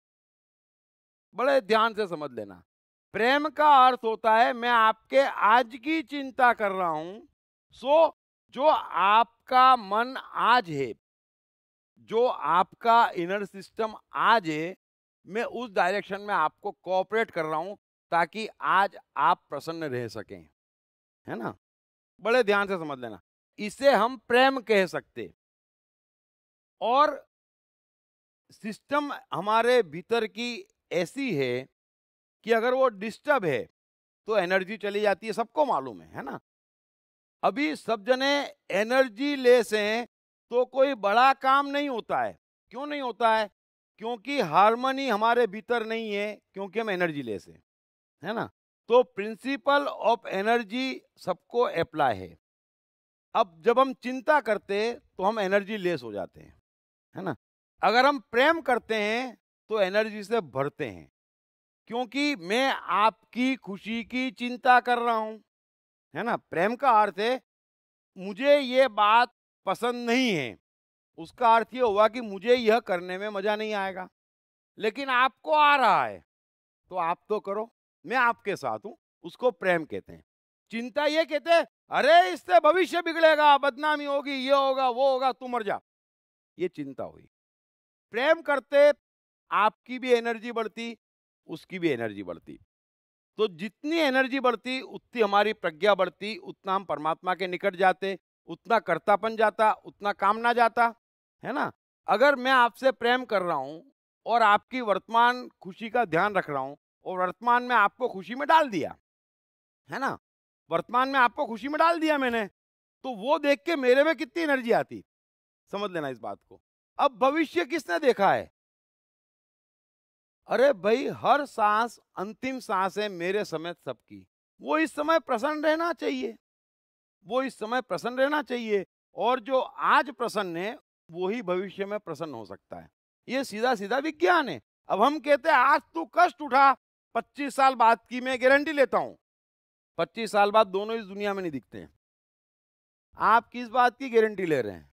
बड़े ध्यान से समझ लेना, प्रेम का अर्थ होता है मैं आपके आज की चिंता कर रहा हूं। सो जो आपका मन आज है, जो आपका इनर सिस्टम आज है, मैं उस डायरेक्शन में आपको कोऑपरेट कर रहा हूं ताकि आज आप प्रसन्न रह सकें, है ना? बड़े ध्यान से समझ लेना, इसे हम प्रेम कह सकते। और सिस्टम हमारे भीतर की ऐसी है कि अगर वो डिस्टर्ब है तो एनर्जी चली जाती है, सबको मालूम है ना? अभी सब जने एनर्जी लेस हैं तो कोई बड़ा काम नहीं होता है। क्यों नहीं होता है? क्योंकि हार्मनी हमारे भीतर नहीं है, क्योंकि हम एनर्जी लेस हैं, है ना? तो प्रिंसिपल ऑफ एनर्जी सबको अप्लाई है। अब जब हम चिंता करते तो हम एनर्जी लेस हो जाते हैं, है ना? अगर हम प्रेम करते हैं तो एनर्जी से भरते हैं, क्योंकि मैं आपकी खुशी की चिंता कर रहा हूं, है ना? प्रेम का अर्थ है मुझे ये बात पसंद नहीं है, उसका अर्थ ये हुआ कि मुझे यह करने में मजा नहीं आएगा, लेकिन आपको आ रहा है तो आप तो करो, मैं आपके साथ हूं, उसको प्रेम कहते हैं। चिंता ये कहते हैं अरे इससे भविष्य बिगड़ेगा, बदनामी होगी, ये होगा, वो होगा, तू मर जा, ये चिंता हुई। प्रेम करते आपकी भी एनर्जी बढ़ती, उसकी भी एनर्जी बढ़ती। तो जितनी एनर्जी बढ़ती उतनी हमारी प्रज्ञा बढ़ती, उतना हम परमात्मा के निकट जाते, उतना कर्तापन जाता, उतना कामना जाता, है ना? अगर मैं आपसे प्रेम कर रहा हूं और आपकी वर्तमान खुशी का ध्यान रख रहा हूं और वर्तमान में आपको खुशी में डाल दिया, है ना? वर्तमान में आपको खुशी में डाल दिया मैंने, तो वो देख के मेरे में कितनी एनर्जी आती, समझ लेना इस बात को। अब भविष्य किसने देखा है? अरे भाई, हर सांस अंतिम सांस है मेरे समेत सबकी। वो इस समय प्रसन्न रहना चाहिए, वो इस समय प्रसन्न रहना चाहिए, और जो आज प्रसन्न है वो ही भविष्य में प्रसन्न हो सकता है। ये सीधा सीधा विज्ञान है। अब हम कहते हैं आज तू कष्ट उठा, 25 साल बाद की मैं गारंटी लेता हूं 25 साल बाद दोनों इस दुनिया में नहीं दिखते हैं। आप किस बात की गारंटी ले रहे हैं?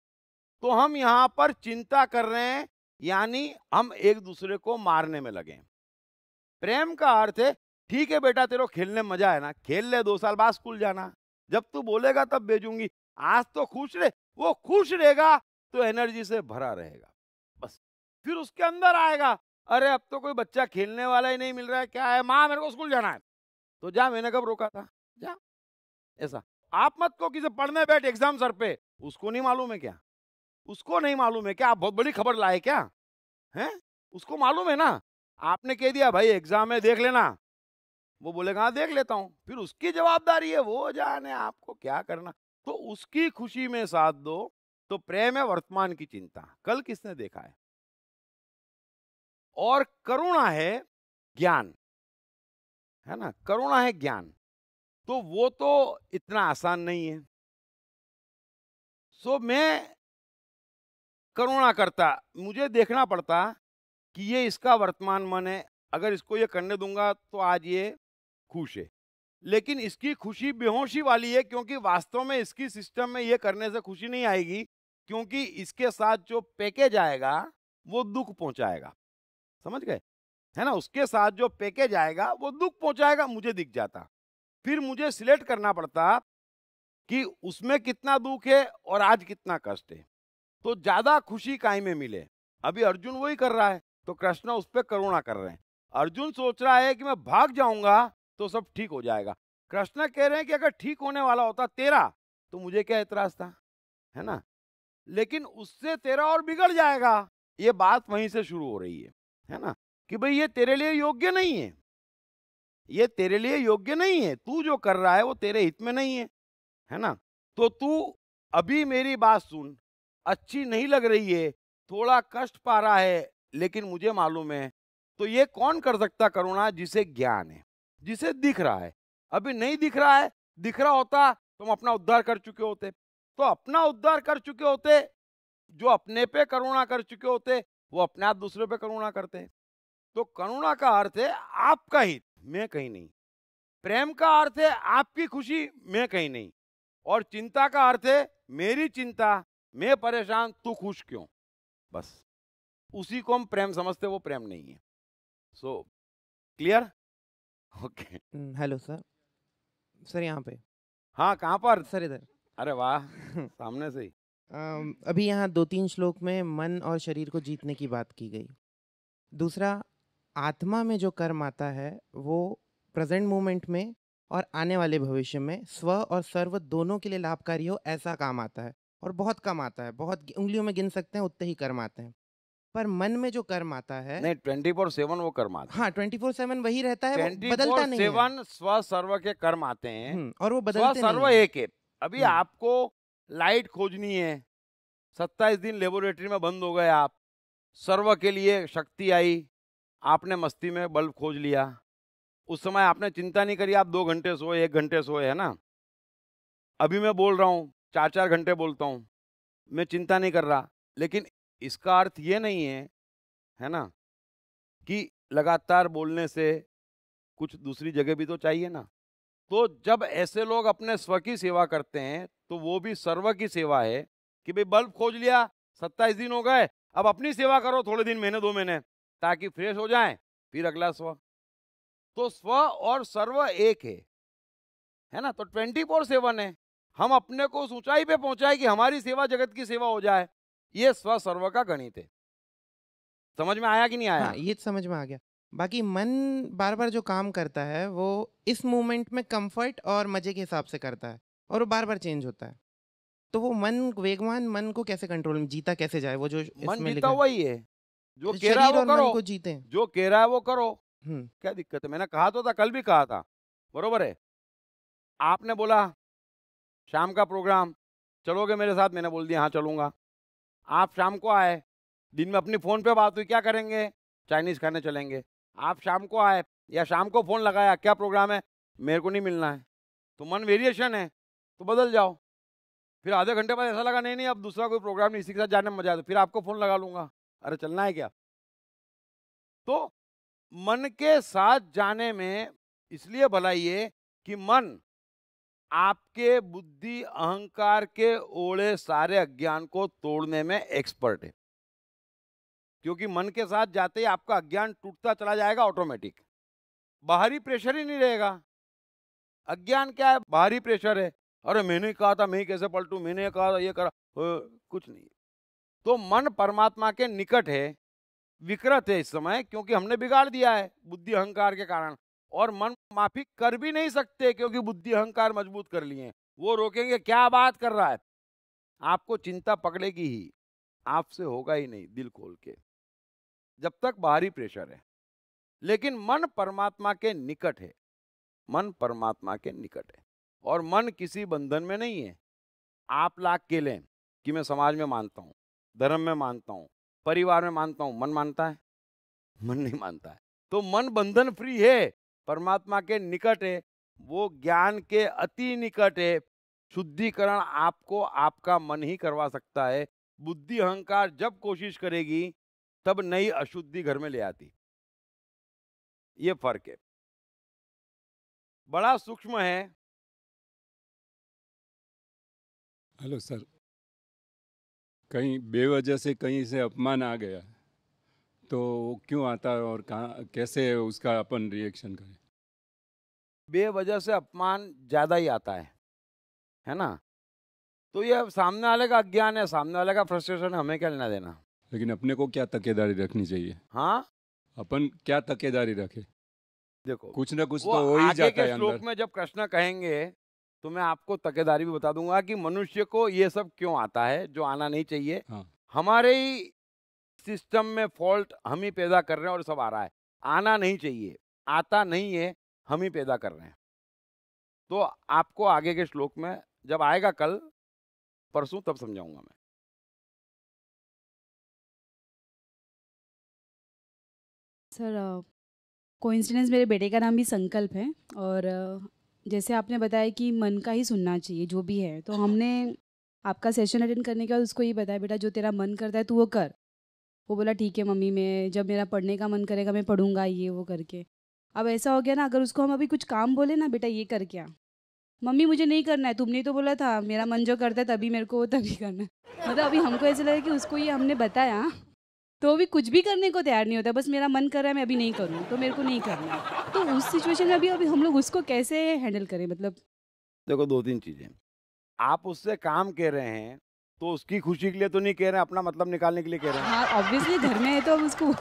तो हम यहां पर चिंता कर रहे हैं, यानी हम एक दूसरे को मारने में लगे। प्रेम का अर्थ है ठीक है बेटा, तेरे को खेलने में मजा है ना, खेल ले, 2 साल बाद स्कूल जाना, जब तू बोलेगा तब भेजूंगी, आज तो खुश रहे। वो खुश रहेगा तो एनर्जी से भरा रहेगा, बस। फिर उसके अंदर आएगा अरे अब तो कोई बच्चा खेलने वाला ही नहीं मिल रहा है, क्या है माँ मेरे को स्कूल जाना है, तो जा, मैंने कब रोका था, जा। ऐसा आप मत को किसी पढ़ने बैठ एग्जाम सर पे, उसको नहीं मालूम है क्या? उसको नहीं मालूम है क्या आप बहुत बड़ी खबर लाए क्या? हैं? उसको मालूम है ना, आपने कह दिया भाई एग्जाम है देख लेना, वो बोलेगा हाँ देख लेता हूं, फिर उसकी जवाबदारी है, वो जाने आपको क्या करना। तो उसकी खुशी में साथ दो। तो प्रेम है वर्तमान की चिंता, कल किसने देखा है। और करुणा है ज्ञान। है ना, करुणा है ज्ञान, तो वो तो इतना आसान नहीं है। सो मैं करुणा करता, मुझे देखना पड़ता कि ये इसका वर्तमान मन है, अगर इसको ये करने दूंगा तो आज ये खुश है, लेकिन इसकी खुशी बेहोशी वाली है, क्योंकि वास्तव में इसकी सिस्टम में ये करने से खुशी नहीं आएगी, क्योंकि इसके साथ जो पैकेज आएगा वो दुख पहुंचाएगा। समझ गए, है ना, उसके साथ जो पैकेज आएगा वो दुख पहुंचाएगा। मुझे दिख जाता, फिर मुझे सिलेक्ट करना पड़ता कि उसमें कितना दुख है और आज कितना कष्ट है, तो ज्यादा खुशी काहे में मिले। अभी अर्जुन वही कर रहा है, तो कृष्ण उस पर करुणा कर रहे हैं। अर्जुन सोच रहा है कि मैं भाग जाऊंगा तो सब ठीक हो जाएगा, कृष्ण कह रहे हैं कि अगर ठीक होने वाला होता तेरा तो मुझे क्या एतराज था, है ना, लेकिन उससे तेरा और बिगड़ जाएगा। ये बात वहीं से शुरू हो रही है ना, कि भाई ये तेरे लिए योग्य नहीं है, ये तेरे लिए योग्य नहीं है, तू जो कर रहा है वो तेरे हित में नहीं है ना, तो तू अभी मेरी बात सुन, अच्छी नहीं लग रही है, थोड़ा कष्ट पा रहा है, लेकिन मुझे मालूम है। तो ये कौन कर सकता करुणा? जिसे ज्ञान है, जिसे दिख रहा है। अभी नहीं दिख रहा है, दिख रहा होता तो हम अपना उद्धार कर चुके होते। तो अपना उद्धार कर चुके होते, जो अपने पे करुणा कर चुके होते वो अपने आप दूसरे पे करुणा करते। तो करुणा का अर्थ है आपका हित, मैं कहीं नहीं। प्रेम का अर्थ है आपकी खुशी, मैं कहीं नहीं। और चिंता का अर्थ है मेरी चिंता, मैं परेशान, तू खुश क्यों, बस उसी को हम प्रेम समझते, वो प्रेम नहीं है। So clear? Okay. Hello sir, sir यहाँ पे। हाँ, कहाँ पर सर? इधर। अरे वाह, सामने से ही। अभी यहाँ 2-3 श्लोक में मन और शरीर को जीतने की बात की गई। दूसरा, आत्मा में जो कर्म आता है वो प्रेजेंट मोमेंट में और आने वाले भविष्य में स्व और सर्व दोनों के लिए लाभकारी हो, ऐसा काम आता है। और बहुत कम आता है, बहुत उंगलियों में गिन सकते हैं उतने ही कर्म आते हैं। पर मन में जो कर्म आता है, नहीं 24/7 वो कर्म आते हैं। हाँ 24/7 वही रहता है, वो बदलता नहीं है। 24/7 स्व सर्व के कर्म आते हैं और वो बदलते नहीं। स्व सर्व एक है। अभी आपको लाइट खोजनी है, 27 दिन लेबोरेटरी में बंद हो गए आप, सर्व के लिए शक्ति आई, आपने मस्ती में बल्ब खोज लिया, उस समय आपने चिंता नहीं करी, आप 2 घंटे सोए, 1 घंटे सोए, है ना। अभी मैं बोल रहा हूँ 4-4 घंटे बोलता हूँ, मैं चिंता नहीं कर रहा, लेकिन इसका अर्थ ये नहीं है ना, कि लगातार बोलने से कुछ दूसरी जगह भी तो चाहिए ना। तो जब ऐसे लोग अपने स्व की सेवा करते हैं तो वो भी सर्व की सेवा है, कि भाई बल्ब खोज लिया, 27 दिन हो गए, अब अपनी सेवा करो थोड़े दिन, महीने 2 महीने, ताकि फ्रेश हो जाए, फिर अगला स्व। तो स्व और सर्व एक है ना। तो 24/7 है, हम अपने को उस ऊंचाई पे पहुंचाए कि हमारी सेवा जगत की सेवा हो जाए। ये स्व सर्व का गणित है। समझ में आया कि नहीं आया? हाँ, ये समझ में आ गया। बाकी मन बार बार जो काम करता है वो इस मोमेंट में कंफर्ट और मजे के हिसाब से करता है, और वो बार बार चेंज होता है। तो वो मन, वेगवान मन को कैसे कंट्रोल में जीता कैसे जाए? वो जो मन जीता वही है, जो कह रहा है वो करो, को जीते, जो कह रहा है वो करो। क्या दिक्कत है? मैंने कहा तो था, कल भी कहा था, बरोबर है। आपने बोला शाम का प्रोग्राम चलोगे मेरे साथ, मैंने बोल दिया हाँ चलूंगा। आप शाम को आए, दिन में अपनी फोन पे बात हुई, क्या करेंगे, चाइनीज खाने चलेंगे। आप शाम को आए या शाम को फोन लगाया, क्या प्रोग्राम है, मेरे को नहीं मिलना है। तो मन वेरिएशन है, तो बदल जाओ। फिर आधे घंटे बाद ऐसा लगा नहीं अब दूसरा कोई प्रोग्राम नहीं, इसी के साथ जाने में मजा आता, फिर आपको फोन लगा लूंगा, अरे चलना है क्या। तो मन के साथ जाने में इसलिए भलाई है कि मन आपके बुद्धि अहंकार के ओढ़े सारे अज्ञान को तोड़ने में एक्सपर्ट है। क्योंकि मन के साथ जाते ही आपका अज्ञान टूटता चला जाएगा ऑटोमेटिक, बाहरी प्रेशर ही नहीं रहेगा। अज्ञान क्या है? बाहरी प्रेशर है। अरे मैंने कहा था, मैं कैसे पलटू, मैंने कहा था ये करा, कुछ नहीं। तो मन परमात्मा के निकट है, विकृत है इस समय, क्योंकि हमने बिगाड़ दिया है बुद्धि अहंकार के कारण। और मन माफी कर भी नहीं सकते, क्योंकि बुद्धि अहंकार मजबूत कर लिए। वो रोकेंगे, क्या बात कर रहा है, आपको चिंता पकड़ेगी ही, आपसे होगा ही नहीं दिल खोल के, जब तक बाहरी प्रेशर है। लेकिन मन परमात्मा के निकट है, मन परमात्मा के निकट है, और मन किसी बंधन में नहीं है। आप लाख के लें कि मैं समाज में मानता हूं, धर्म में मानता हूं, परिवार में मानता हूं, मन मानता है? मन नहीं मानता है। तो मन बंधन फ्री है, परमात्मा के निकट है, वो ज्ञान के अति निकट है। शुद्धिकरण आपको आपका मन ही करवा सकता है। बुद्धि अहंकार जब कोशिश करेगी तब नई अशुद्धि घर में ले आती। ये फर्क है, बड़ा सूक्ष्म है। हेलो सर, कहीं बेवजह से कहीं से अपमान आ गया तो वो क्यों आता है और कहाँ कैसे उसका अपन रिएक्शन करें? बेवजह से अपमान ज्यादा ही आता है ना? तो ये सामने वाले का अज्ञान है, सामने वाले का फ्रस्ट्रेशन है, हमें क्या लेना देना। लेकिन अपने को क्या तकेदारी रखनी चाहिए? हाँ, अपन क्या तकेदारी रखे? देखो कुछ ना कुछ तो हो ही जाता है श्लोक अंदर। में जब कृष्ण कहेंगे तो मैं आपको तकेदारी भी बता दूंगा कि मनुष्य को ये सब क्यों आता है जो आना नहीं चाहिए। हाँ। हमारे ही सिस्टम में फॉल्ट हम ही पैदा कर रहे हैं और सब आ रहा है। आना नहीं चाहिए, आता नहीं है, हम ही पैदा कर रहे हैं। तो आपको आगे के श्लोक में जब आएगा कल परसों तब समझाऊंगा मैं। सर, कोइंसिडेंस मेरे बेटे का नाम भी संकल्प है और जैसे आपने बताया कि मन का ही सुनना चाहिए जो भी है, तो हमने आपका सेशन अटेंड करने के बाद उसको ये बताया, बेटा जो तेरा मन करता है तू वो कर। वो बोला ठीक है मम्मी, मैं जब मेरा पढ़ने का मन करेगा मैं पढ़ूंगा, ये वो करके। अब ऐसा हो गया ना, अगर उसको हम अभी कुछ काम बोले ना, बेटा ये कर क्या, मम्मी मुझे नहीं करना है, तुमने तो बोला था मेरा मन जो करता है तभी मेरे को वो तभी करना है। मतलब अभी हमको ऐसा लगा कि उसको ये हमने बताया तो अभी कुछ भी करने को तैयार नहीं होता, बस मेरा मन कर रहा है मैं अभी नहीं करूँ तो मेरे को नहीं करना। तो उस सिचुएशन में अभी हम लोग उसको कैसे हैंडल करें? मतलब देखो, दो तीन चीजें। आप उससे काम कह रहे हैं तो उसकी खुशी के लिए तो नहीं कह रहे हैं, अपना मतलब निकालने के लिए कह रहे हैं। हाँ, ऑब्वियसली घर में है तो अब उसको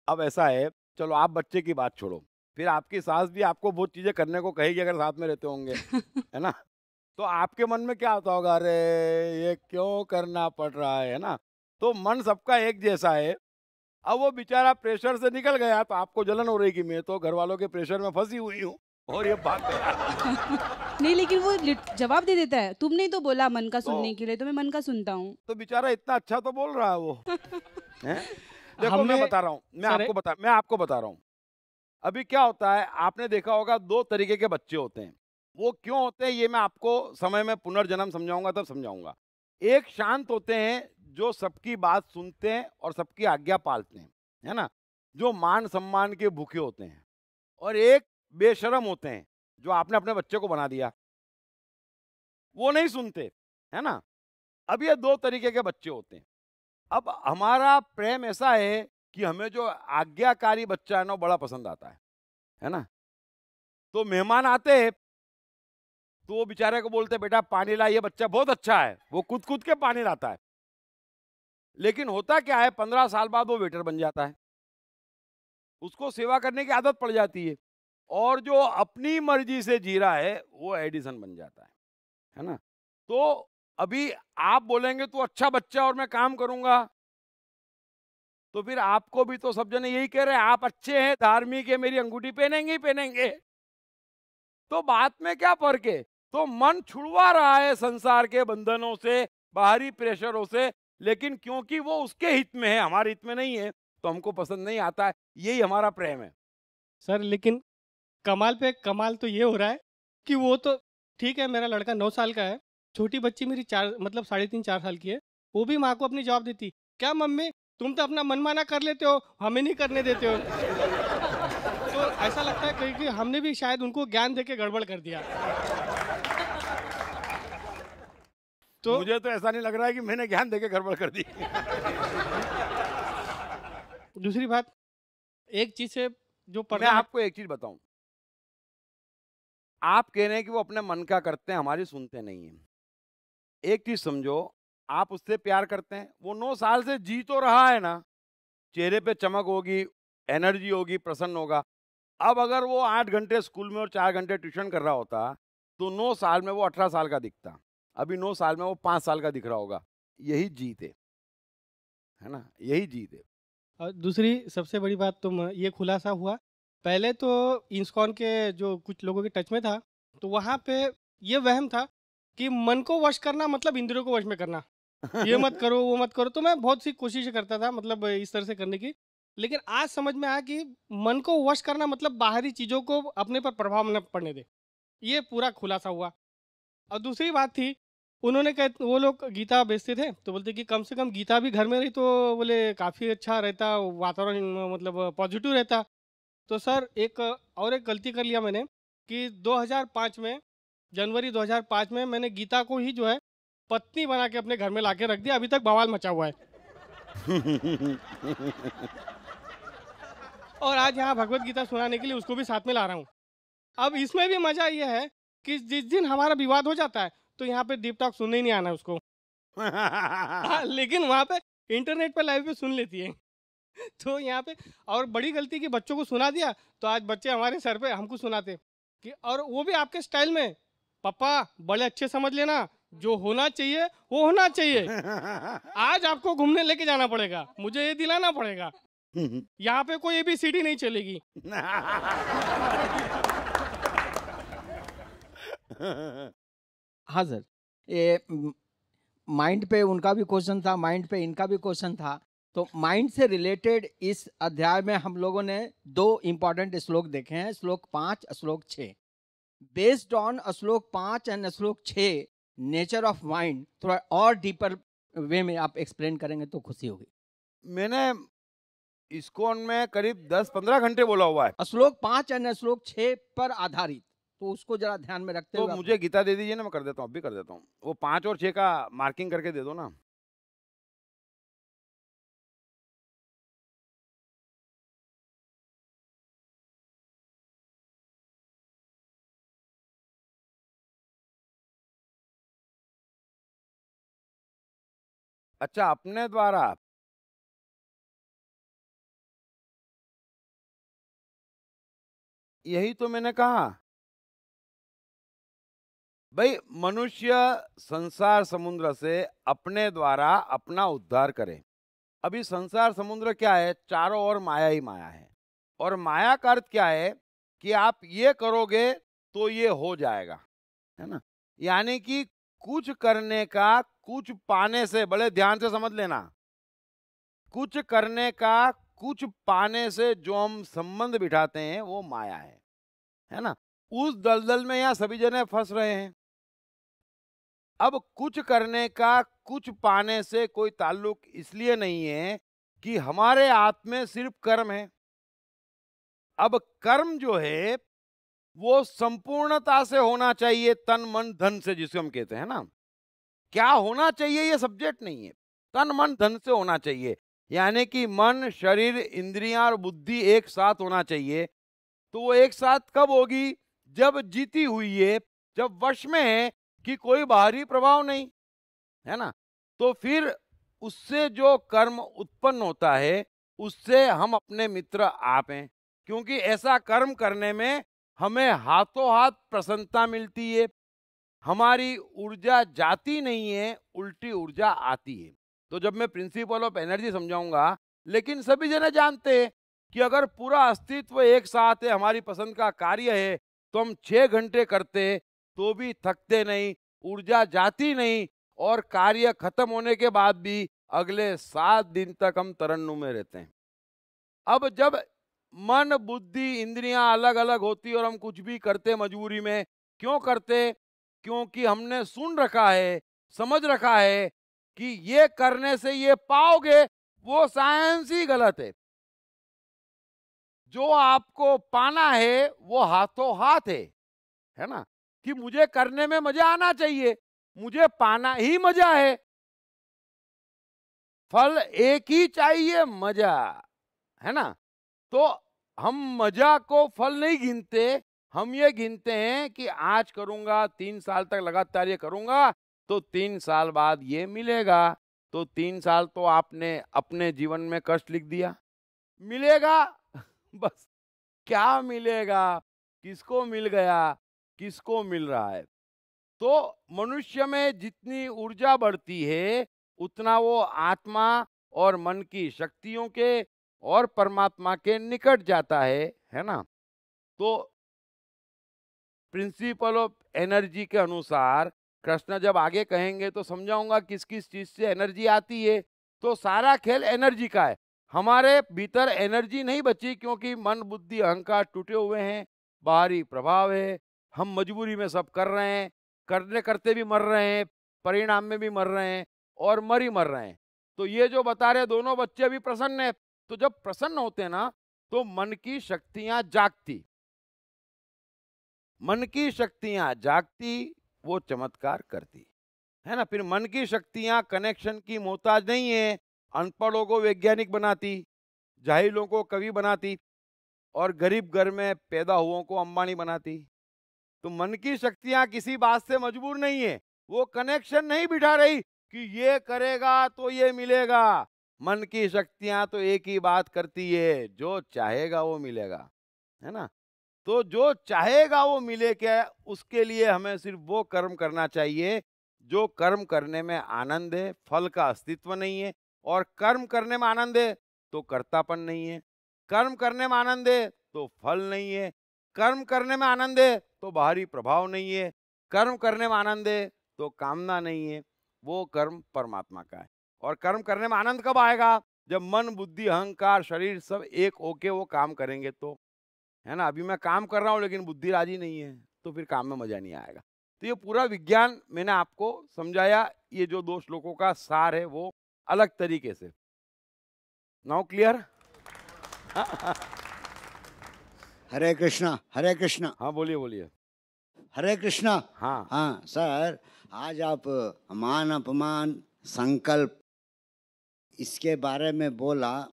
अब ऐसा है, चलो आप बच्चे की बात छोड़ो, फिर आपकी सास भी आपको बहुत चीजें करने को कहेगी अगर साथ में रहते होंगे, है ना? तो आपके मन में क्या होता होगा, अरे ये क्यों करना पड़ रहा है ना? तो मन सबका एक जैसा है। अब वो बेचारा प्रेशर से निकल गया तो आपको जलन हो रही कि मैं तो घर वालों के प्रेशर में फंसी हुई हूँ और ये भाग गया। नहीं, लेकिन वो जवाब दे देता है, तुमने ही तो बोला मन का सुनने के लिए, तो मैं मन का सुनता हूँ। तो बेचारा इतना अच्छा तो बोल रहा है वो है? देखो मैं बता रहा हूँ, मैं आपको बता रहा हूँ। अभी क्या होता है, आपने देखा होगा दो तरीके के बच्चे होते हैं। वो क्यों होते हैं ये मैं आपको समय में पुनर्जन्म समझाऊंगा तब समझाऊंगा। एक शांत होते हैं जो सबकी बात सुनते हैं और सबकी आज्ञा पालते हैं, है ना, जो मान सम्मान के भूखे होते हैं। और एक बेशरम होते हैं जो आपने अपने बच्चे को बना दिया, वो नहीं सुनते, है ना। अब ये दो तरीके के बच्चे होते हैं। अब हमारा प्रेम ऐसा है कि हमें जो आज्ञाकारी बच्चा है ना बड़ा पसंद आता है ना। तो मेहमान आते हैं तो वो बेचारे को बोलते बेटा पानी ला, ये बच्चा बहुत अच्छा है, वो कूद कूद के पानी लाता है। लेकिन होता क्या है, 15 साल बाद वो वेटर बन जाता है, उसको सेवा करने की आदत पड़ जाती है, और जो अपनी मर्जी से जी रहा है वो एडिसन बन जाता है ना। तो अभी आप बोलेंगे तू अच्छा बच्चा और मैं काम करूंगा, तो फिर आपको भी तो सब जने यही कह रहे हैं आप अच्छे हैं, धार्मिक है, मेरी अंगूठी पहनेंगे ही पहनेंगे। तो बात में क्या फर्क है? तो मन छुड़वा रहा है संसार के बंधनों से, बाहरी प्रेशरों से, लेकिन क्योंकि वो उसके हित में है, हमारे हित में नहीं है, तो हमको पसंद नहीं आता है। यही हमारा प्रेम है सर। लेकिन कमाल पे कमाल तो ये हो रहा है कि वो तो ठीक है, मेरा लड़का 9 साल का है, छोटी बच्ची मेरी 3.5-4 साल की है, वो भी माँ को अपनी जवाब देती, क्या मम्मी तुम तो अपना मनमाना कर लेते हो, हमें नहीं करने देते हो। तो ऐसा लगता है कि हमने भी शायद उनको ज्ञान देके गड़बड़ कर दिया। तो मुझे तो ऐसा नहीं लग रहा है कि मैंने ज्ञान देके गड़बड़ कर दी। दूसरी बात, एक चीज से जो मैं आपको एक चीज बताऊं, आप कह रहे हैं कि वो अपने मन का करते हैं, हमारी सुनते नहीं है। एक चीज समझो, आप उससे प्यार करते हैं, वो 9 साल से जी तो रहा है ना, चेहरे पे चमक होगी, एनर्जी होगी, प्रसन्न होगा। अब अगर वो 8 घंटे स्कूल में और 4 घंटे ट्यूशन कर रहा होता तो 9 साल में वो 18 साल का दिखता, अभी 9 साल में वो 5 साल का दिख रहा होगा। यही जीत है ना, यही जीत है। और दूसरी सबसे बड़ी बात तो ये खुलासा हुआ, पहले तो इंस्कॉन के जो कुछ लोगों के टच में था तो वहाँ पे ये वहम था कि मन को वश करना मतलब इंद्रियों को वश में करना, ये मत करो वो मत करो। तो मैं बहुत सी कोशिश करता था मतलब इस तरह से करने की, लेकिन आज समझ में आया कि मन को वश करना मतलब बाहरी चीज़ों को अपने पर प्रभाव न पड़ने दे, ये पूरा खुलासा हुआ। और दूसरी बात थी, उन्होंने वो लोग गीता बेचते थे तो बोलते कि कम से कम गीता भी घर में रही तो बोले काफ़ी अच्छा रहता, वातावरण मतलब पॉजिटिव रहता। तो सर एक गलती कर लिया मैंने कि 2005 में, जनवरी 2005 में मैंने गीता को ही जो है पत्नी बना के अपने घर में लाके रख दिया। अभी तक बवाल मचा हुआ है। और आज यहाँ भगवत गीता सुनाने के लिए उसको भी साथ में ला रहा हूँ। अब इसमें भी मजा ये है कि जिस दिन हमारा विवाद हो जाता है तो यहाँ पे दीप टॉक सुनने ही नहीं आना उसको। हाँ, लेकिन वहाँ पे इंटरनेट पर लाइव पे सुन लेती है। तो यहाँ पे और बड़ी गलती की बच्चों को सुना दिया तो आज बच्चे हमारे सर पे हमको सुनाते कि, और वो भी आपके स्टाइल में, पापा बड़े अच्छे समझ लेना, जो होना चाहिए वो होना चाहिए। आज आपको घूमने लेके जाना पड़ेगा, मुझे ये दिलाना पड़ेगा, यहाँ पे कोई ABCD नहीं चलेगी। हाँ सर, ये माइंड पे उनका भी क्वेश्चन था, माइंड पे इनका भी क्वेश्चन था। तो माइंड से रिलेटेड इस अध्याय में हम लोगों ने 2 इम्पॉर्टेंट श्लोक देखे हैं, श्लोक 5, श्लोक 6। बेस्ड ऑन श्लोक 5 एंड श्लोक 6, नेचर ऑफ माइंड थोड़ा और डीपर वे में आप एक्सप्लेन करेंगे तो खुशी होगी। मैंने इस्कॉन में करीब 10-15 घंटे बोला हुआ है श्लोक 5 एंड श्लोक 6 पर आधारित, तो उसको जरा ध्यान में रखते हुए तो मुझे गीता दे दीजिए ना, मैं कर देता हूँ, अभी कर देता हूँ। वो 5 और 6 का मार्किंग करके दे दो ना। अच्छा, अपने द्वारा यही तो मैंने कहा भाई, मनुष्य संसार समुद्र से अपने द्वारा अपना उद्धार करे। अभी संसार समुद्र क्या है? चारों ओर माया ही माया है। और माया का अर्थ क्या है कि आप ये करोगे तो ये हो जाएगा, है ना। यानी कि कुछ करने का कुछ पाने से, बड़े ध्यान से समझ लेना, कुछ करने का कुछ पाने से जो हम संबंध बिठाते हैं वो माया है ना। उस दलदल में यहाँ सभी जने फंस रहे हैं। अब कुछ करने का कुछ पाने से कोई ताल्लुक इसलिए नहीं है कि हमारे हाथ में सिर्फ कर्म है। अब कर्म जो है वो संपूर्णता से होना चाहिए, तन मन धन से, जिसे हम कहते हैं ना। क्या होना चाहिए ये सब्जेक्ट नहीं है, तन मन धन से होना चाहिए। यानी कि मन, शरीर, इंद्रियां और बुद्धि एक साथ होना चाहिए। तो वो एक साथ कब होगी? जब जीती हुई है, जब वश में है कि कोई बाहरी प्रभाव नहीं, है ना। तो फिर उससे जो कर्म उत्पन्न होता है उससे हम अपने मित्र आप हैं, क्योंकि ऐसा कर्म करने में हमें हाथों हाथ प्रसन्नता मिलती है। हमारी ऊर्जा जाती नहीं है, उल्टी ऊर्जा आती है। तो जब मैं प्रिंसिपल ऑफ एनर्जी समझाऊंगा, लेकिन सभी जने जानते हैं कि अगर पूरा अस्तित्व एक साथ है, हमारी पसंद का कार्य है, तो हम 6 घंटे करते तो भी थकते नहीं, ऊर्जा जाती नहीं, और कार्य खत्म होने के बाद भी अगले 7 दिन तक हम तरन्नुम में रहते हैं। अब जब मन, बुद्धि, इंद्रियां अलग अलग होती और हम कुछ भी करते मजबूरी में, क्यों करते? क्योंकि हमने सुन रखा है, समझ रखा है कि ये करने से ये पाओगे। वो साइंस ही गलत है। जो आपको पाना है वो हाथों हाथ है ना, कि मुझे करने में मजा आना चाहिए, मुझे पाना ही मजा है। फल एक ही चाहिए, मजा, है ना। तो हम मजा को फल नहीं गिनते, हम ये गिनते हैं कि आज करूंगा, 3 साल तक लगातार ये करूंगा तो 3 साल बाद ये मिलेगा। तो 3 साल तो आपने अपने जीवन में कष्ट लिख दिया। मिलेगा बस, क्या मिलेगा, किसको मिल गया, किसको मिल रहा है। तो मनुष्य में जितनी ऊर्जा बढ़ती है उतना वो आत्मा और मन की शक्तियों के और परमात्मा के निकट जाता है ना। तो प्रिंसिपल ऑफ एनर्जी के अनुसार कृष्ण जब आगे कहेंगे तो समझाऊंगा किस किस चीज से एनर्जी आती है। तो सारा खेल एनर्जी का है। हमारे भीतर एनर्जी नहीं बची, क्योंकि मन बुद्धि अहंकार टूटे हुए हैं, बाहरी प्रभाव है, हम मजबूरी में सब कर रहे हैं, करने करते भी मर रहे हैं, परिणाम में भी मर रहे हैं और मर रहे हैं। तो ये जो बता रहे दोनों बच्चे अभी प्रसन्न है, तो जब प्रसन्न होते हैं ना तो मन की शक्तियां जागती, मन की शक्तियां जागती, वो चमत्कार करती है ना। फिर मन की शक्तियां कनेक्शन की मोहताज नहीं है, अनपढ़ों को वैज्ञानिक बनाती, जाहिलों को कवि बनाती और गरीब घर में पैदा हुओं को अंबानी बनाती। तो मन की शक्तियां किसी बात से मजबूर नहीं है, वो कनेक्शन नहीं बिठा रही कि ये करेगा तो ये मिलेगा। मन की शक्तियां तो एक ही बात करती है, जो चाहेगा वो मिलेगा, है ना। तो जो चाहेगा वो मिले क्या, उसके लिए हमें सिर्फ वो कर्म करना चाहिए जो कर्म करने में आनंद है, फल का अस्तित्व नहीं है। और कर्म करने में आनंद है तो कर्तापन नहीं है, कर्म करने में आनंद है तो फल नहीं है, कर्म करने में आनंद है तो बाहरी प्रभाव नहीं है, कर्म करने में आनंद है तो कामना नहीं है। वो कर्म परमात्मा का है। और कर्म करने में आनंद कब आएगा, जब मन बुद्धि अहंकार शरीर सब एक होके वो काम करेंगे तो, है ना। अभी मैं काम कर रहा हूँ लेकिन बुद्धि राजी नहीं है, तो फिर काम में मजा नहीं आएगा। तो ये पूरा विज्ञान मैंने आपको समझाया, ये जो 2 श्लोकों का सार है वो अलग तरीके से। Now clear? हरे कृष्णा, हरे कृष्णा। हाँ बोलिए बोलिए। हरे कृष्णा। हाँ हाँ सर, आज आप मान अपमान संकल्प इसके बारे में बोला,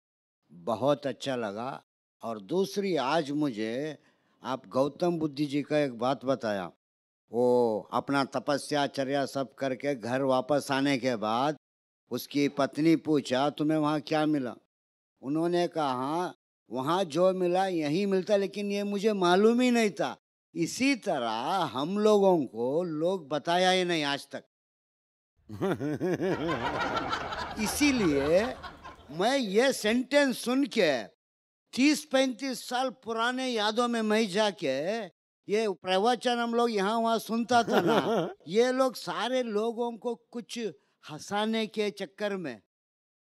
बहुत अच्छा लगा। और दूसरी, आज मुझे आप गौतम बुद्ध जी का एक बात बताया, वो अपना तपस्या चर्या सब करके घर वापस आने के बाद उसकी पत्नी पूछा तुम्हें वहाँ क्या मिला, उन्होंने कहा वहाँ जो मिला यही मिलता, लेकिन ये मुझे मालूम ही नहीं था। इसी तरह हम लोगों को लोग बताया ही नहीं आज तक। इसीलिए मैं ये सेंटेंस सुन के 30-35 साल पुराने यादों में मैं जाके ये प्रवचन हम लोग यहाँ वहाँ सुनता था ना, ये लोग सारे लोगों को कुछ हंसाने के चक्कर में,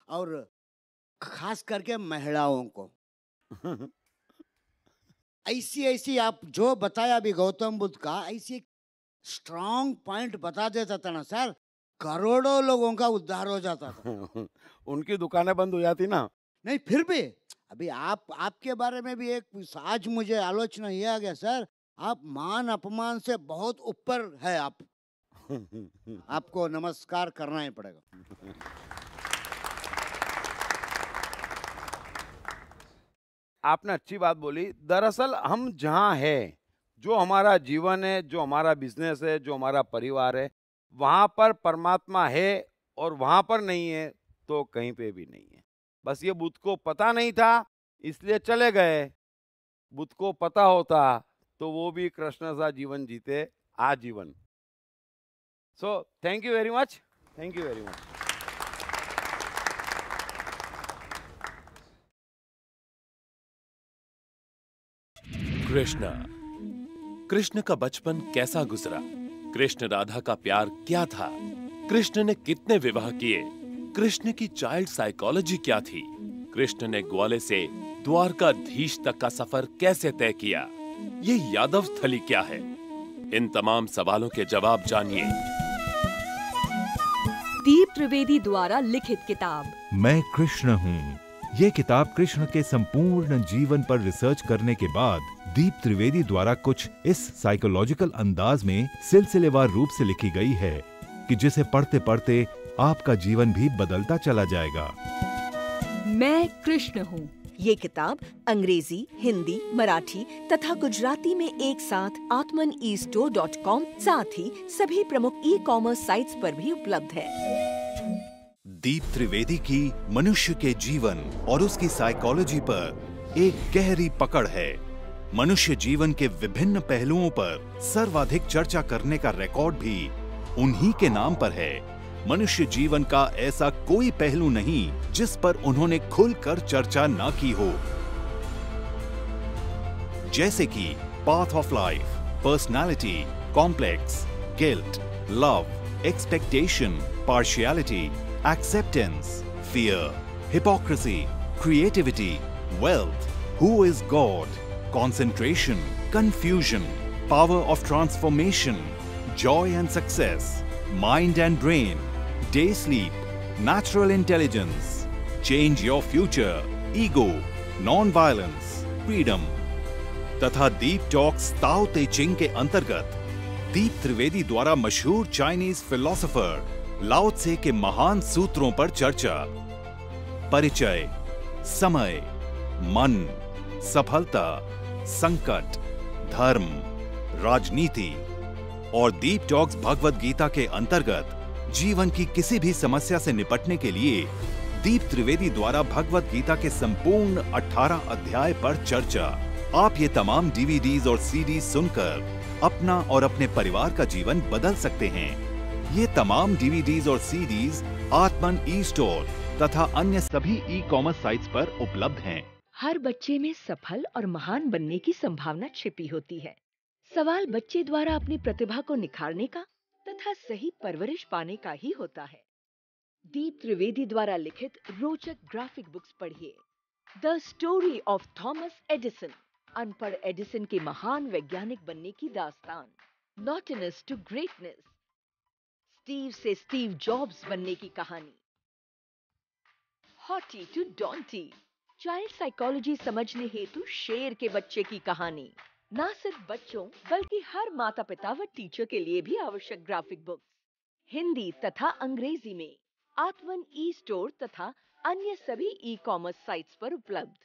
और खास करके महिलाओं को ऐसी आप जो बताया अभी गौतम बुद्ध का, ऐसी स्ट्रांग पॉइंट बता देता था ना सर, करोड़ों लोगों का उद्धार हो जाता था। उनकी दुकानें बंद हो जाती ना। नहीं, फिर भी अभी आपके बारे में भी एक आज मुझे आलोचना ये आ गया सर, आप मान अपमान से बहुत ऊपर है, आपको नमस्कार करना ही पड़ेगा। आपने अच्छी बात बोली। दरअसल हम जहाँ है, जो हमारा जीवन है, जो हमारा बिजनेस है, जो हमारा परिवार है, वहाँ पर परमात्मा है, और वहाँ पर नहीं है तो कहीं पे भी नहीं है। बस ये बुद्ध को पता नहीं था इसलिए चले गए, बुद्ध को पता होता तो वो भी कृष्ण सा जीवन जीते आजीवन। So thank you very much, thank you very much. Krishna का बचपन कैसा गुजरा, कृष्ण राधा का प्यार क्या था, कृष्ण ने कितने विवाह किए, कृष्ण की चाइल्ड साइकोलॉजी क्या थी, कृष्ण ने ग्वाले से द्वारकाधीश तक का सफर कैसे तय किया, ये यादव स्थली क्या है, इन तमाम सवालों के जवाब जानिए। दीप त्रिवेदी द्वारा लिखित किताब मैं कृष्ण हूँ। ये किताब कृष्ण के संपूर्ण जीवन पर रिसर्च करने के बाद दीप त्रिवेदी द्वारा कुछ इस साइकोलॉजिकल अंदाज में सिलसिलेवार रूप से लिखी गई है कि जिसे पढ़ते पढ़ते आपका जीवन भी बदलता चला जाएगा। मैं कृष्ण हूँ। ये किताब अंग्रेजी, हिंदी, मराठी तथा गुजराती में एक साथ atmanestore.com साथ ही सभी प्रमुख ई-कॉमर्स साइट्स पर भी उपलब्ध है। दीप त्रिवेदी की मनुष्य के जीवन और उसकी साइकोलॉजी पर एक गहरी पकड़ है। मनुष्य जीवन के विभिन्न पहलुओं पर सर्वाधिक चर्चा करने का रिकॉर्ड भी उन्हीं के नाम पर है। मनुष्य जीवन का ऐसा कोई पहलू नहीं जिस पर उन्होंने खुलकर चर्चा ना की हो, जैसे कि path of life, personality, complex, guilt, love, expectation, partiality, acceptance, fear, hypocrisy, creativity, wealth, who is God, concentration, confusion, power of transformation, joy and success, mind and brain, day sleep, natural intelligence, change your future, ego, non-violence, freedom, तथा दीप talks ताओ ते चिंग के अंतर्गत दीप त्रिवेदी द्वारा मशहूर Chinese philosopher लाओ त्से के महान सूत्रों पर चर्चा, परिचय, समय, मन, सफलता, संकट, धर्म, राजनीति और दीप टॉक्स भगवद गीता के अंतर्गत जीवन की किसी भी समस्या से निपटने के लिए दीप त्रिवेदी द्वारा भगवद गीता के संपूर्ण 18 अध्याय पर चर्चा। आप ये तमाम डीवीडीज और सीडीज सुनकर अपना और अपने परिवार का जीवन बदल सकते हैं। ये तमाम डीवीडीज और सीडीज आत्मन ई स्टोर तथा अन्य सभी ई कॉमर्स साइट्स पर उपलब्ध हैं। हर बच्चे में सफल और महान बनने की संभावना छिपी होती है। सवाल बच्चे द्वारा अपनी प्रतिभा को निखारने का तथा सही परवरिश पाने का ही होता है। दीप त्रिवेदी द्वारा लिखित रोचक ग्राफिक बुक्स पढ़िए। The story of Thomas Edison, अनपढ़ एडिसन के महान वैज्ञानिक बनने की दास्तान। नॉटिनस टू ग्रेटनेस, स्टीव से स्टीव जॉब्स बनने की कहानी। हॉटी टू डॉन्टी, चाइल्ड साइकोलॉजी समझने हेतु शेर के बच्चे की कहानी। न सिर्फ बच्चों बल्कि हर माता पिता व टीचर के लिए भी आवश्यक ग्राफिक बुक्स हिंदी तथा अंग्रेजी में आत्मन ई स्टोर तथा अन्य सभी ई कॉमर्स साइट्स पर उपलब्ध।